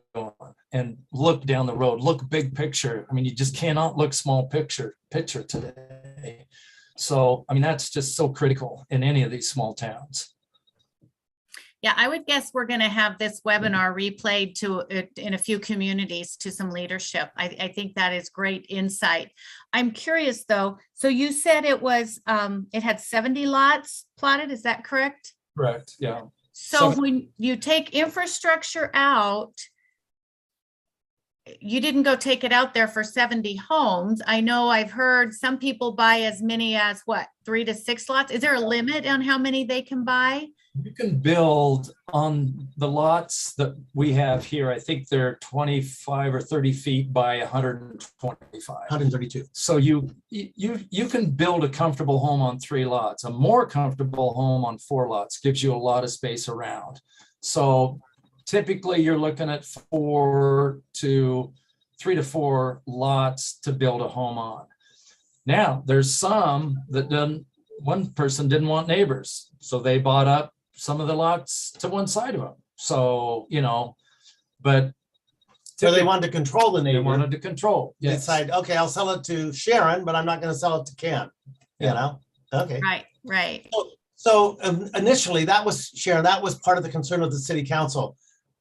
and look down the road, look big picture. I mean, you just cannot look small picture today. So, I mean, that's just so critical in any of these small towns. Yeah, I would guess we're going to have this webinar replayed to in a few communities to some leadership. I think that is great insight. I'm curious though. So you said it was it had 70 lots plotted. Is that correct? Correct. Yeah. So when you take infrastructure out, you didn't go take it out there for 70 homes. I know I've heard some people buy as many as what, 3 to 6 lots. Is there a limit on how many they can buy? You can build on the lots that we have here. I think they're 25 or 30 feet by 125. 132. So you can build a comfortable home on 3 lots. A more comfortable home on 4 lots gives you a lot of space around. So typically you're looking at 3 to 4 lots to build a home on. Now there's some that one person didn't want neighbors, so they bought up some of the lots to one side of them. So, you know, but So they wanted to control the they neighbor. wanted to control. They Yes. decide, okay, I'll sell it to Sharon, but I'm not going to sell it to Ken. You Yeah. know? Okay. Right. So initially that was, Sharon, that was part of the concern of the city council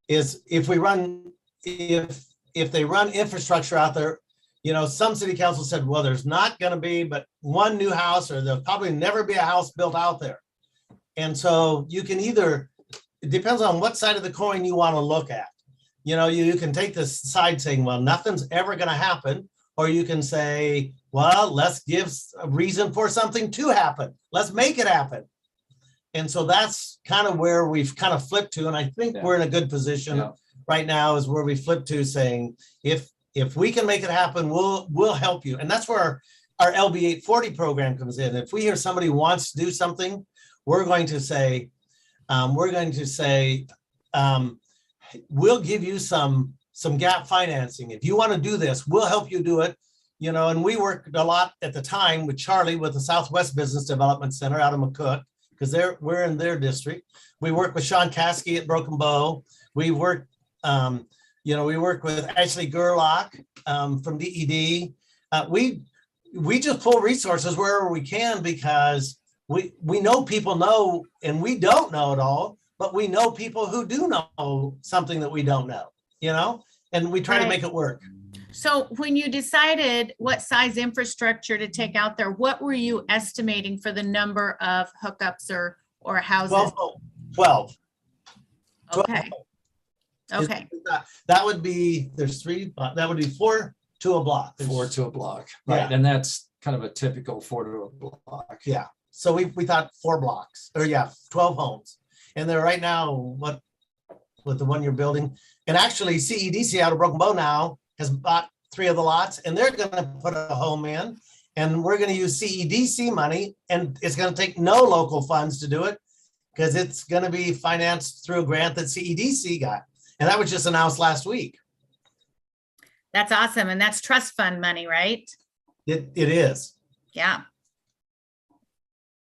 is if they run infrastructure out there, you know, some city council said, well, there's not going to be but one new house, or there'll probably never be a house built out there. And so you can either, it depends on what side of the coin you want to look at. You know, you can take this side saying, well, nothing's ever going to happen. Or you can say, well, let's give a reason for something to happen. Let's make it happen. And so that's kind of where we've kind of flipped to. And I think we're in a good position right now is where we flip to saying, if we can make it happen, we'll help you. And that's where our LB 840 program comes in. If we hear somebody wants to do something, we're going to say, we'll give you some gap financing. If you want to do this, we'll help you do it. You know, and we worked a lot at the time with Charlie with the Southwest Business Development Center out of McCook, because we're in their district. We work with Sean Caskey at Broken Bow. We work, we work with Ashley Gerlach from DED. We just pull resources wherever we can because we know people know, and we don't know it all, but we know people who do know something that we don't know, you know, and we try to make it work. So when you decided what size infrastructure to take out there, what were you estimating for the number of hookups or houses? 12. Okay. Okay. That would be, there's 3, that would be 4 to a block. 4 to a block, right? Yeah. And that's kind of a typical 4 to a block. Yeah. So we thought 4 blocks, or 12 homes. And they're right now, with the one you're building. And actually CEDC out of Broken Bow now has bought 3 of the lots, and they're going to put a home in, and we're going to use CEDC money, and it's going to take no local funds to do it because it's going to be financed through a grant that CEDC got. And that was just announced last week. That's awesome. And that's trust fund money, right? It is. Yeah.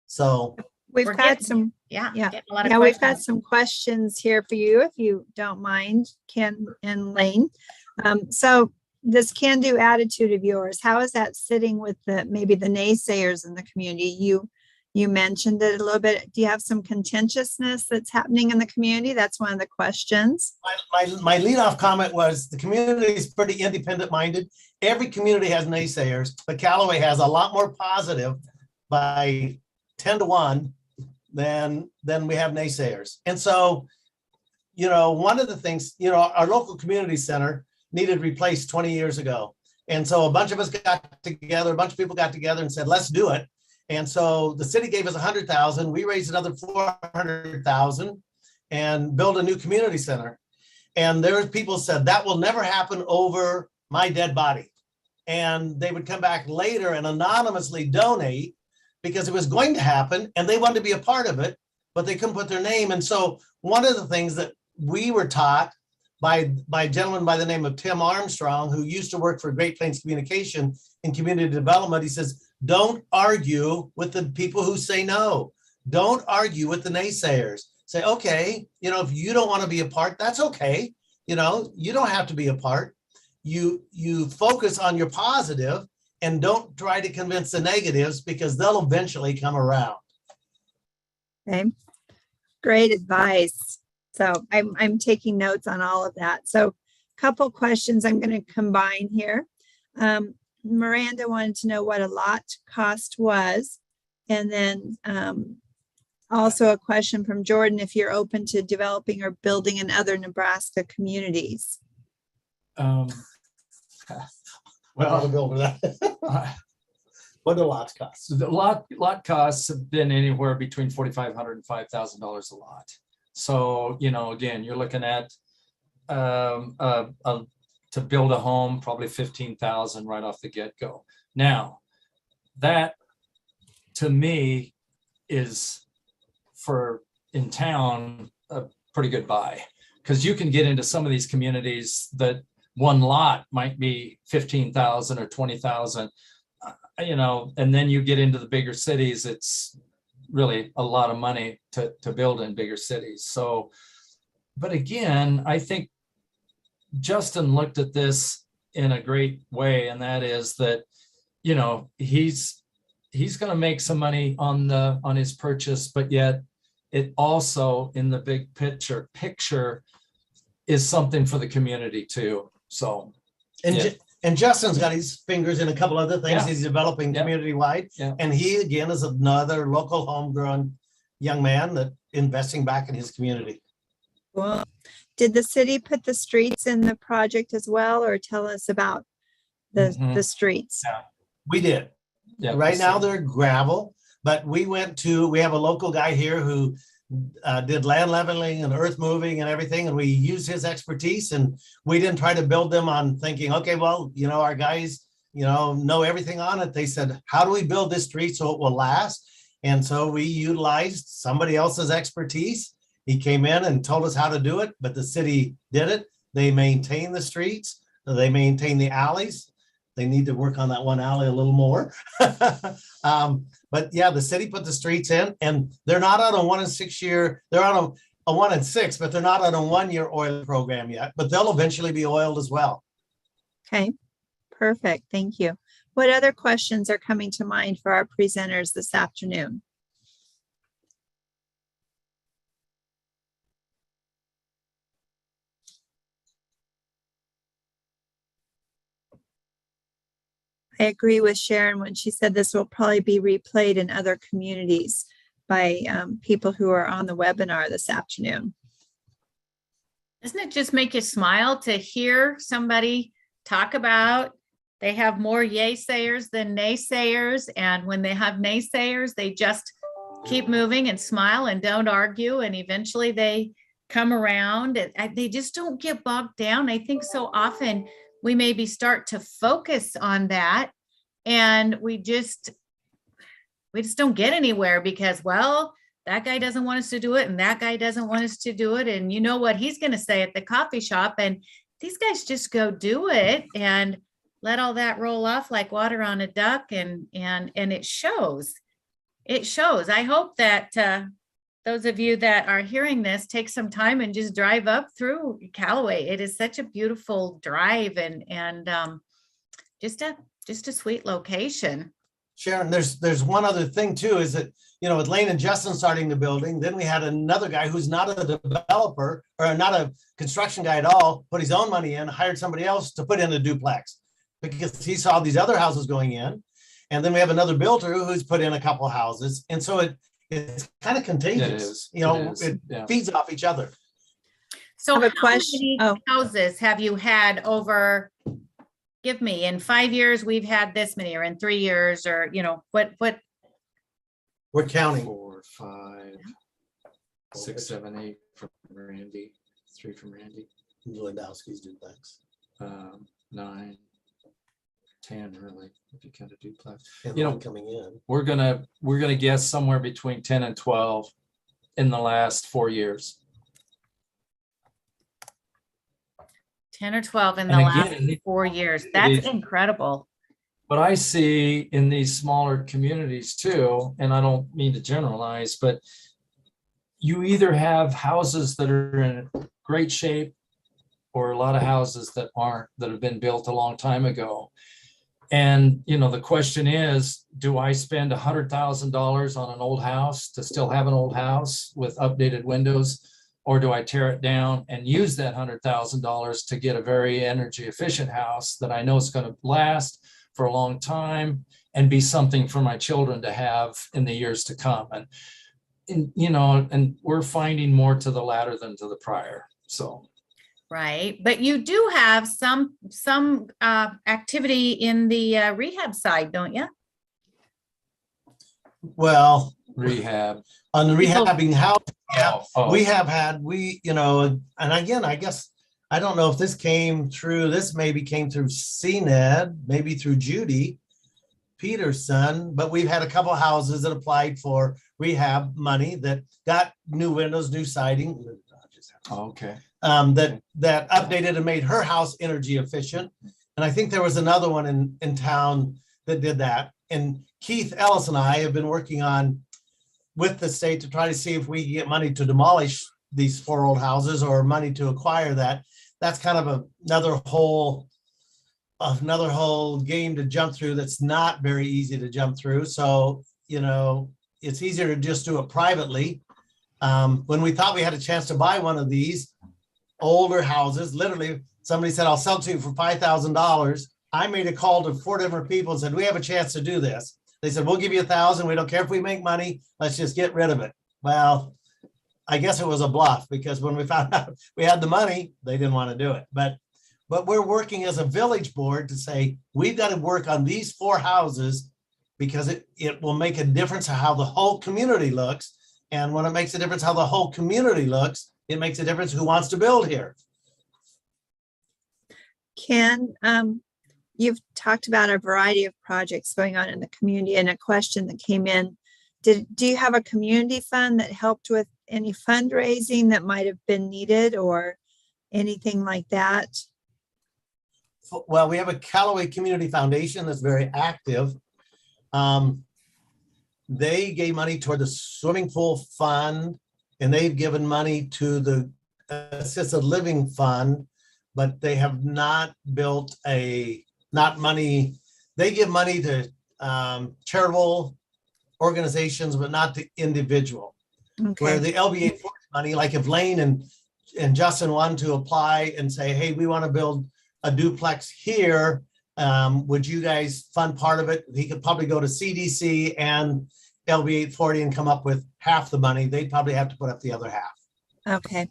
So We've We're got getting- some, Yeah. Yeah. getting a lot of we've got questions. some questions here for you, if you don't mind, Ken and Lane. So this can-do attitude of yours, how is that sitting with maybe the naysayers in the community? You mentioned it a little bit. Do you have some contentiousness that's happening in the community? That's one of the questions. my leadoff comment was the community is pretty independent minded. Every community has naysayers, but Callaway has a lot more positive by 10 to 1 than we have naysayers. And so, you know, one of the things, you know, our local community center needed replaced 20 years ago. And so a bunch of us got together, a bunch of people got together and said, let's do it. And so the city gave us 100,000. We raised another 400,000 and built a new community center. And there were people said that will never happen over my dead body. And they would come back later and anonymously donate because it was going to happen and they wanted to be a part of it, but they couldn't put their name. And so one of the things that we were taught by a gentleman by the name of Tim Armstrong, who used to work for Great Plains Communication in community development, he says, don't argue with the people who say no. Don't argue with the naysayers. Say, okay, you know, if you don't want to be a part, that's okay. you know, you don't have to be a part. You focus on your positive and don't try to convince the negatives, because they'll eventually come around. Okay, great advice. So I'm taking notes on all of that. So a couple questions I'm going to combine here. Miranda wanted to know what a lot cost was. And then also a question from Jordan, if you're open to developing or building in other Nebraska communities. Well, go over that. What do lots cost? The lot costs have been anywhere between $4,500 and $5,000 a lot. So, you know, again, you're looking at to build a home, probably 15,000 right off the get-go. Now, that to me is, for in town, a pretty good buy, because you can get into some of these communities that one lot might be 15,000 or 20,000, you know, and then you get into the bigger cities, it's really a lot of money to build in bigger cities. So, but again, I think Justin looked at this in a great way, and that is that, you know, he's going to make some money on his purchase, but yet it also, in the big picture is something for the community too. So, And, yeah. and Justin's got his fingers in a couple other things Yeah. he's developing Yeah. community-wide. Yeah. And he, again, is another local homegrown young man that investing back in his community. Well, did the city put the streets in the project as well, or tell us about the streets? Yeah. We did. Yeah, Right now they're gravel, but we have a local guy here who did land leveling and earth moving and everything, and we used his expertise, and we didn't try to build them on thinking, okay, well, you know, our guys, you know everything on it. They said, how do we build this street so it will last? And so we utilized somebody else's expertise. He came in and told us how to do it, but the city did it. They maintain the streets, they maintain the alleys. They need to work on that one alley a little more. But yeah, the city put the streets in, and they're not on a 1 and 6 year, they're on a 1 and 6, but they're not on a 1 year oil program yet, but they'll eventually be oiled as well. Okay, perfect. Thank you. What other questions are coming to mind for our presenters this afternoon? I agree with Sharon when she said this will probably be replayed in other communities by people who are on the webinar this afternoon. Doesn't it just make you smile to hear somebody talk about they have more yay sayers than naysayers, and when they have naysayers, they just keep moving and smile and don't argue, and eventually they come around, and they just don't get bogged down. I think so often we maybe start to focus on that, and we just don't get anywhere because, well, that guy doesn't want us to do it, and that guy doesn't want us to do it, and you know what he's going to say at the coffee shop, and these guys just go do it and let all that roll off like water on a duck, and it shows. It shows. I hope that those of you that are hearing this take some time and just drive up through Callaway. It is such a beautiful drive, and just a sweet location. Sharon, there's one other thing too, is that, you know, with Lane and Justin starting the building, then we had another guy who's not a developer or not a construction guy at all, put his own money in, hired somebody else to put in a duplex because he saw these other houses going in. And then we have another builder who's put in a couple of houses. And so it's kind of contagious, you know, it feeds off each other. So I have a how question. many houses have you had over, give me, in 5 years, we've had this many, or in 3 years, or, you know, what? We're counting. 4, 5, 6, 7, 8 from Randy, 3 from Randy, Lewandowski's duplex. 9, 10, really, if you count a duplex. And You know, one coming in. We're gonna guess somewhere between 10 and 12 in the last 4 years. 10 or 12 in the And last again, 4 years. That's is- incredible. What I see in these smaller communities too, and I don't mean to generalize, but you either have houses that are in great shape or a lot of houses that aren't, that have been built a long time ago. And, you know, the question is, do I spend $100,000 on an old house to still have an old house with updated windows? Or do I tear it down and use that $100,000 to get a very energy efficient house that I know is going to last for a long time and be something for my children to have in the years to come? And you know, and we're finding more to the latter than to the prior. So. Right, but you do have some activity in the rehab side, don't you? Well, Rehab. on the People- rehabbing house, Oh. we have had, you know, and again, I guess, I don't know if this came through, this maybe came through CNED, maybe through Judy Peterson, but we've had a couple of houses that applied for rehab money that got new windows, new siding. Okay. That updated and made her house energy efficient. And I think there was another one in town that did that. And Keith Ellis and I have been working on with the state to try to see if we can get money to demolish these 4 old houses or money to acquire that. That's kind of another whole game to jump through. That's not very easy to jump through. So, you know, it's easier to just do it privately. When we thought we had a chance to buy one of these older houses, literally somebody said, I'll sell it to you for $5,000. I made a call to 4 different people and said, we have a chance to do this. They said, we'll give you $1,000. We don't care if we make money. Let's just get rid of it. Well, I guess it was a bluff, because when we found out we had the money, they didn't want to do it. But we're working as a village board to say, we've got to work on these 4 houses because it will make a difference to how the whole community looks. And when it makes a difference how the whole community looks, it makes a difference who wants to build here. Ken, you've talked about a variety of projects going on in the community, and a question that came in, do you have a community fund that helped with any fundraising that might have been needed or anything like that? Well, we have a Callaway Community Foundation that's very active. They gave money toward the swimming pool fund, and they've given money to the assisted living fund, but they have not built they give money to charitable organizations, but not to individual. Okay. Where the LBA money, like if Lane and Justin wanted to apply and say, hey, we want to build a duplex here, would you guys fund part of it? He could probably go to CDC and LB 840 and come up with half the money. They'd probably have to put up the other half. Okay.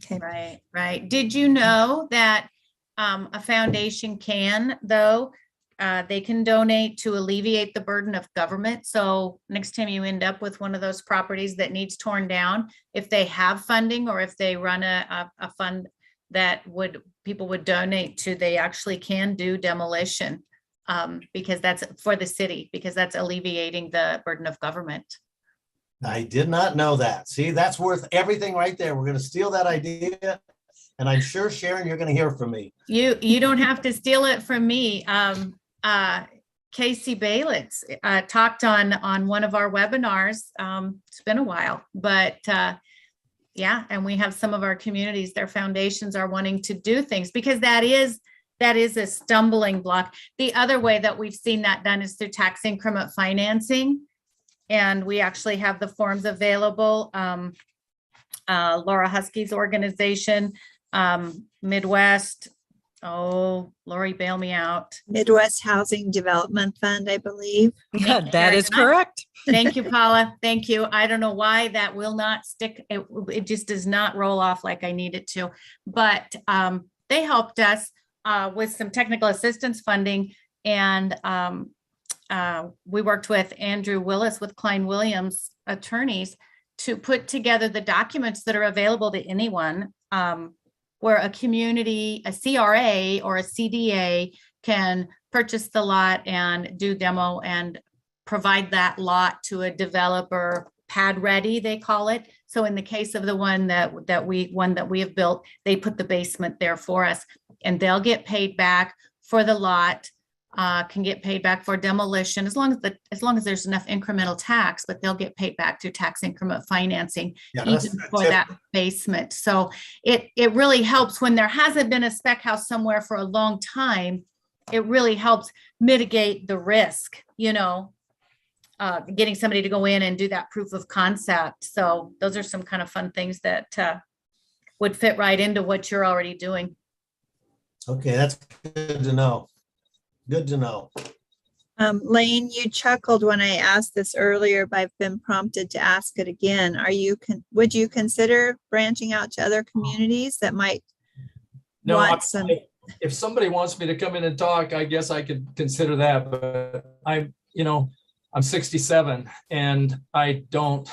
Right, right. Did you know that a foundation can, though, they can donate to alleviate the burden of government? So next time you end up with one of those properties that needs torn down, if they have funding or if they run a fund that people would donate to, they actually can do demolition, because that's for the city, because that's alleviating the burden of government. I did not know that. See, that's worth everything right there. We're going to steal that idea. And I'm sure, Sharon, you're going to hear from me. You don't have to steal it from me. Casey Baylitz talked on one of our webinars. It's been a while, but yeah, and we have some of our communities, their foundations are wanting to do things, because that is a stumbling block. The other way that we've seen that done is through tax increment financing. And we actually have the forms available. Laura Husky's organization, Midwest. Oh, Lori, bail me out. Midwest Housing Development Fund, I believe. That is correct. Thank you, Paula. Thank you. I don't know why that will not stick. It just does not roll off like I need it to. But they helped us with some technical assistance funding. And we worked with Andrew Willis with Klein Williams attorneys to put together the documents that are available to anyone, where a community, a CRA or a CDA can purchase the lot and do demo and provide that lot to a developer, pad ready, they call it. So in the case of the one that we have built, they put the basement there for us, and they'll get paid back for the lot can get paid back for demolition as long as there's enough incremental tax, but they'll get paid back through tax increment financing, Yeah, even for that basement. So it really helps when there hasn't been a spec house somewhere for a long time. It really helps mitigate the risk, getting somebody to go in and do that proof of concept. So those are some kind of fun things that would fit right into what you're already doing. Okay, that's good to know. Good to know. Lane, you chuckled when I asked this earlier, but I've been prompted to ask it again. Would you consider branching out to other communities that might want some? If somebody wants me to come in and talk, I guess I could consider that, but I'm 67 and I don't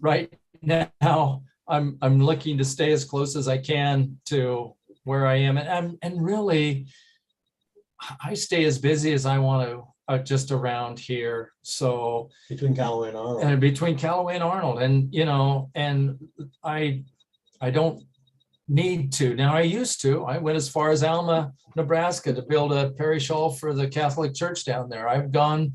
right now. I'm looking to stay as close as I can to where I am, and really I stay as busy as I want to just around here. So Between Callaway and Arnold. And I don't need to. Now I used to. I went as far as Alma, Nebraska to build a parish hall for the Catholic Church down there. I've gone,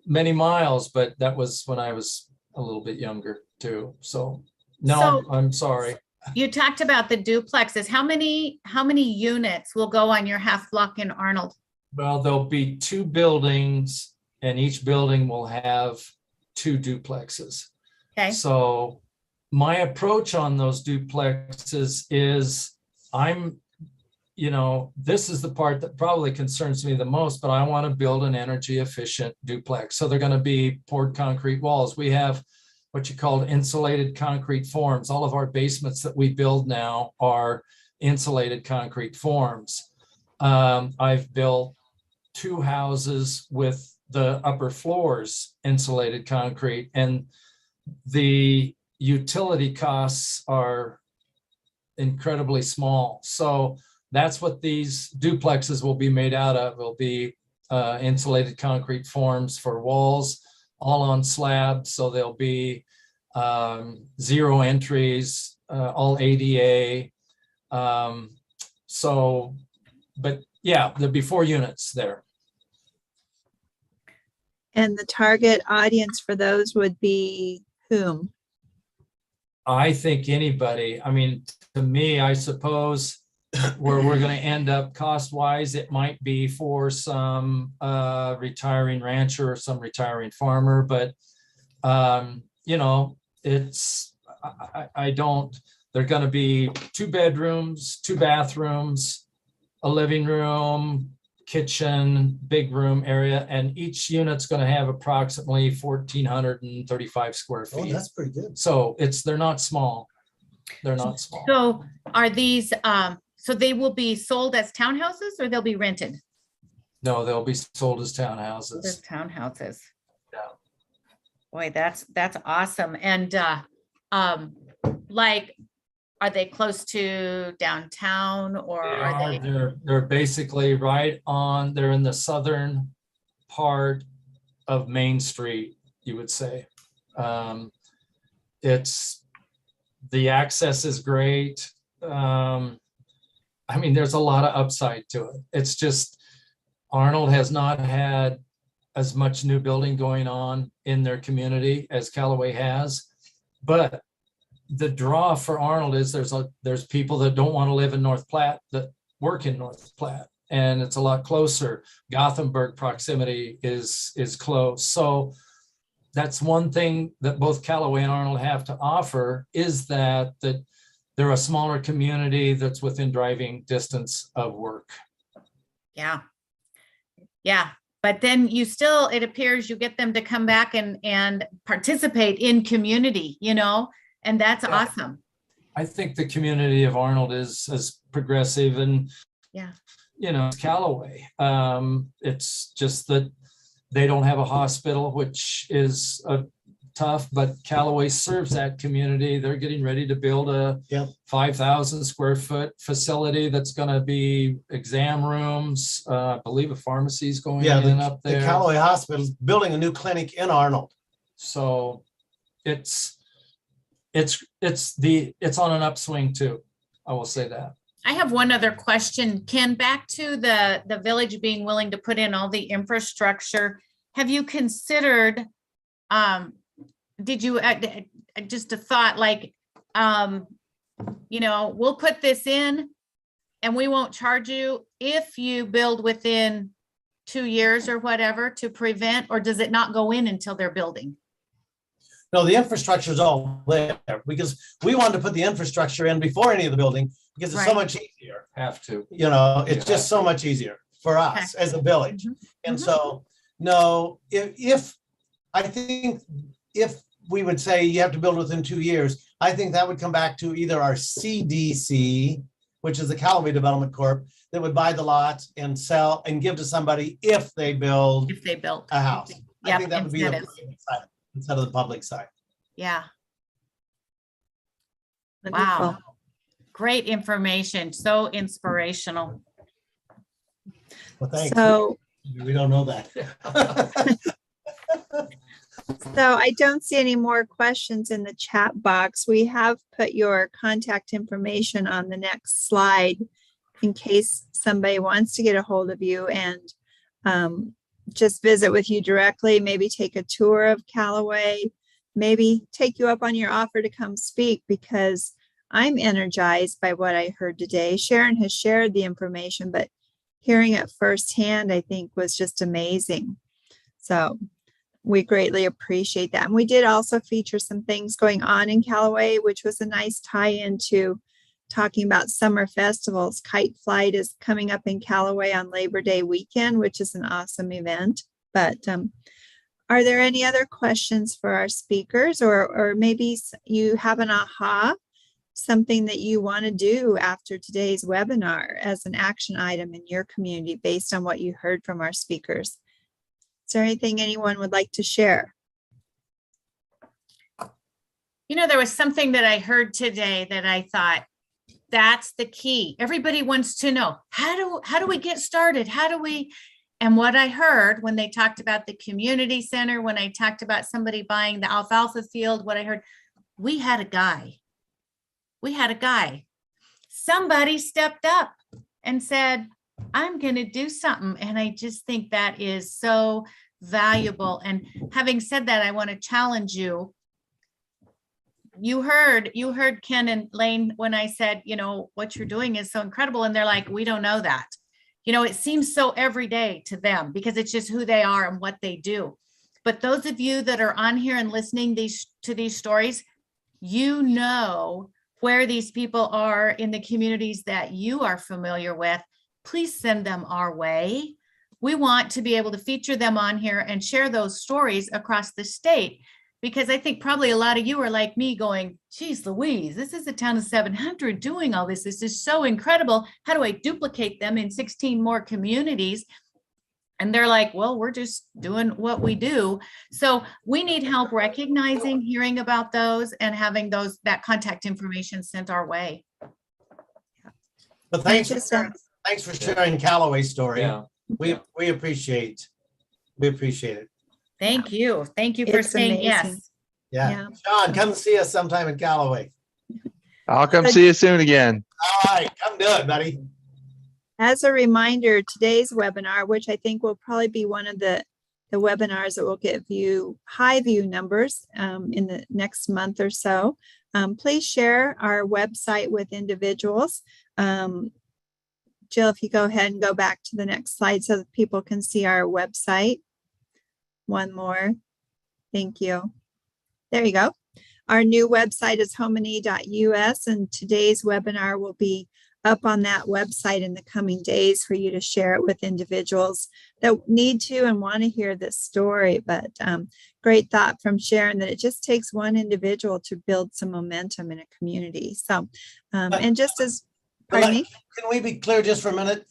many miles, but that was when I was a little bit younger too. So no, I'm sorry. You talked about the duplexes. How many units will go on your half block in Arnold? Well, there'll be 2 buildings and each building will have 2 duplexes. Okay. So my approach on those duplexes is this is the part that probably concerns me the most, but I want to build an energy efficient duplex. So they're going to be poured concrete walls. We have what you call insulated concrete forms. All of our basements that we build now are insulated concrete forms. I've built 2 houses with the upper floors insulated concrete, and the utility costs are incredibly small. So that's what these duplexes will be made out of. Will be insulated concrete forms for walls, all on slabs. So there'll be 0 entries, all ADA. But yeah, there'll be 4 units there. And the target audience for those would be whom? I think anybody. I mean, to me, I suppose where we're going to end up cost-wise, it might be for some retiring rancher or some retiring farmer, but they're going to be 2 bedrooms, 2 bathrooms, a living room, kitchen, big room area, and each unit's going to have approximately 1,435 square feet. Oh, that's pretty good. So they're not small. They're not small. So are these, so they will be sold as townhouses or they'll be rented? No, they'll be sold as townhouses. As townhouses. Yeah. Boy, that's awesome. And are they close to downtown or are they? They're basically they're in the southern part of Main Street, you would say. The access is great. There's a lot of upside to it. It's just Arnold has not had as much new building going on in their community as Callaway has, but the draw for Arnold is there's people that don't want to live in North Platte that work in North Platte, and it's a lot closer. Gothenburg proximity is close. So that's one thing that both Callaway and Arnold have to offer, is that they're a smaller community that's within driving distance of work. Yeah. Yeah. But then it appears you get them to come back and participate in community, and that's awesome. I think the community of Arnold is as progressive and, Callaway. It's just that they don't have a hospital, which is tough, but Callaway serves that community. They're getting ready to build a 5,000 square foot facility that's going to be exam rooms. I believe a pharmacy is going in up there. The Callaway Hospital is building a new clinic in Arnold. So it's on an upswing too. I will say that. I have one other question. Ken, back to the village being willing to put in all the infrastructure. Have you considered, did you, just a thought like, we'll put this in and we won't charge you if you build within 2 years or whatever to prevent, or does it not go in until they're building? No, the infrastructure is all there because we wanted to put the infrastructure in before any of the building because it's so Right. much easier. Have to. It's just so much easier for us as a village. Mhm. And Mhm. so, no, if I think if we would say you have to build within 2 years, I think that would come back to either our CDC, which is the Callaway Development Corp, that would buy the lot and sell and give to somebody if they build If they built. a house. I Yep, think that would be the incentives. private side instead of the public side. Yeah. Wonderful. Wow. Great information. So inspirational. Well, thanks. So, We don't know that. so I don't see any more questions in the chat box. We have put your contact information on the next slide in case somebody wants to get a hold of you and just visit with you directly, maybe take a tour of Callaway, maybe take you up on your offer to come speak, because I'm energized by what I heard today. Sharon has shared the information, but hearing it firsthand, I think, was just amazing. So we greatly appreciate that. And we did also feature some things going on in Callaway, which was a nice tie-in to talking about summer festivals. Kite Flight is coming up in Callaway on Labor Day weekend, which is an awesome event. But are there any other questions for our speakers, or maybe you have an aha, something that you want to do after today's webinar as an action item in your community based on what you heard from our speakers? Is there anything anyone would like to share? There was something that I heard today that I thought, that's the key. Everybody wants to know, how do we get started? And what I heard when they talked about the community center, when I talked about somebody buying the alfalfa field, what I heard, we had a guy. Somebody stepped up and said, I'm going to do something. And I just think that is so valuable. And having said that, I want to challenge you. You heard Ken and Lane when I said, what you're doing is so incredible. And they're like, we don't know that. It seems so every day to them because it's just who they are and what they do. But those of you that are on here and listening to these stories, where these people are in the communities that you are familiar with. Please send them our way. We want to be able to feature them on here and share those stories across the state, because I think probably a lot of you are like me going, geez Louise, this is a town of 700 doing all this. This is so incredible. How do I duplicate them in 16 more communities? And they're like, well, we're just doing what we do. So we need help recognizing, hearing about those, and having that contact information sent our way. But thanks for sharing Callaway's story. Yeah. We appreciate it. Thank you. Thank you for It's saying amazing. yes. Yeah. Sean, come see us sometime in Callaway. I'll come see you soon again. All right, come do it, buddy. As a reminder, today's webinar, which I think will probably be one of the webinars that will give you high view numbers in the next month or so, please share our website with individuals. Jill, if you go ahead and go back to the next slide so that people can see our website. One more. Thank you. There you go. Our new website is HomeNE.us, and today's webinar will be up on that website in the coming days for you to share it with individuals that need to and want to hear this story. But great thought from Sharon that it just takes one individual to build some momentum in a community. So, and just as, pardon me? Can we be clear just for a minute?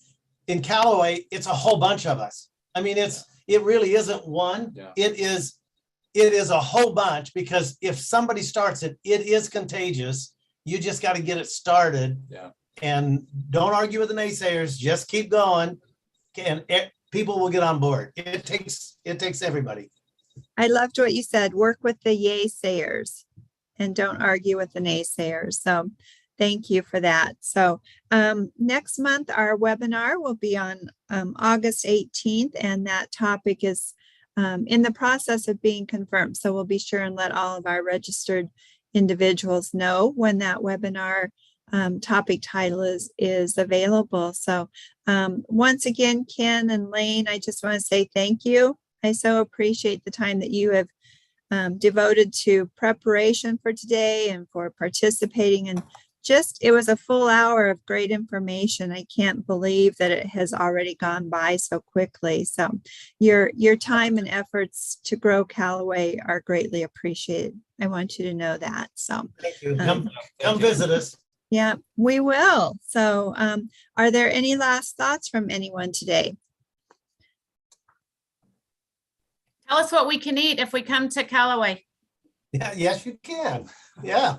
In Callaway, it's a whole bunch of us. I mean, it really isn't one. Yeah. It is a whole bunch, because if somebody starts it, it is contagious. You just got to get it started. Yeah. And don't argue with the naysayers. Just keep going, and people will get on board. It takes everybody. I loved what you said. Work with the yay sayers and don't argue with the naysayers. So thank you for that. So next month, our webinar will be on August 18th, and that topic is in the process of being confirmed. So we'll be sure and let all of our registered individuals know when that webinar topic title is available. So once again, Ken and Lane, I just want to say thank you. I so appreciate the time that you have devoted to preparation for today and for participating. And just, it was a full hour of great information. I can't believe that it has already gone by so quickly. So your time and efforts to grow Callaway are greatly appreciated. I want you to know that. So Thank you. Come visit us. yeah, we will. So are there any last thoughts from anyone today? Tell us what we can eat if we come to Callaway. Yeah, yes, you can. Yeah.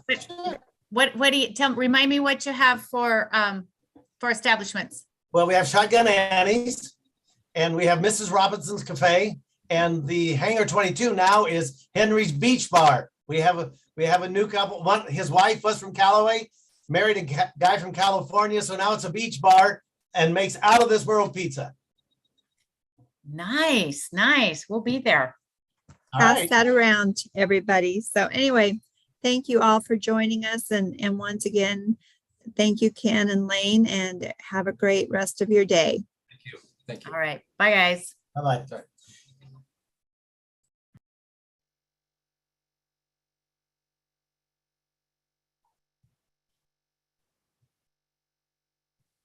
What do you remind me what you have for establishments? Well, we have Shotgun Annie's and we have Mrs. Robinson's Cafe, and the Hangar 22 now is Henry's Beach Bar. We have a new couple. His wife was from Callaway, married a guy from California, so now it's a beach bar and makes out of this world pizza. Nice. We'll be there. Pass that around, everybody. So anyway, thank you all for joining us. And once again, thank you, Ken and Lane, and have a great rest of your day. Thank you. Thank you. All right. Bye, guys. Bye-bye.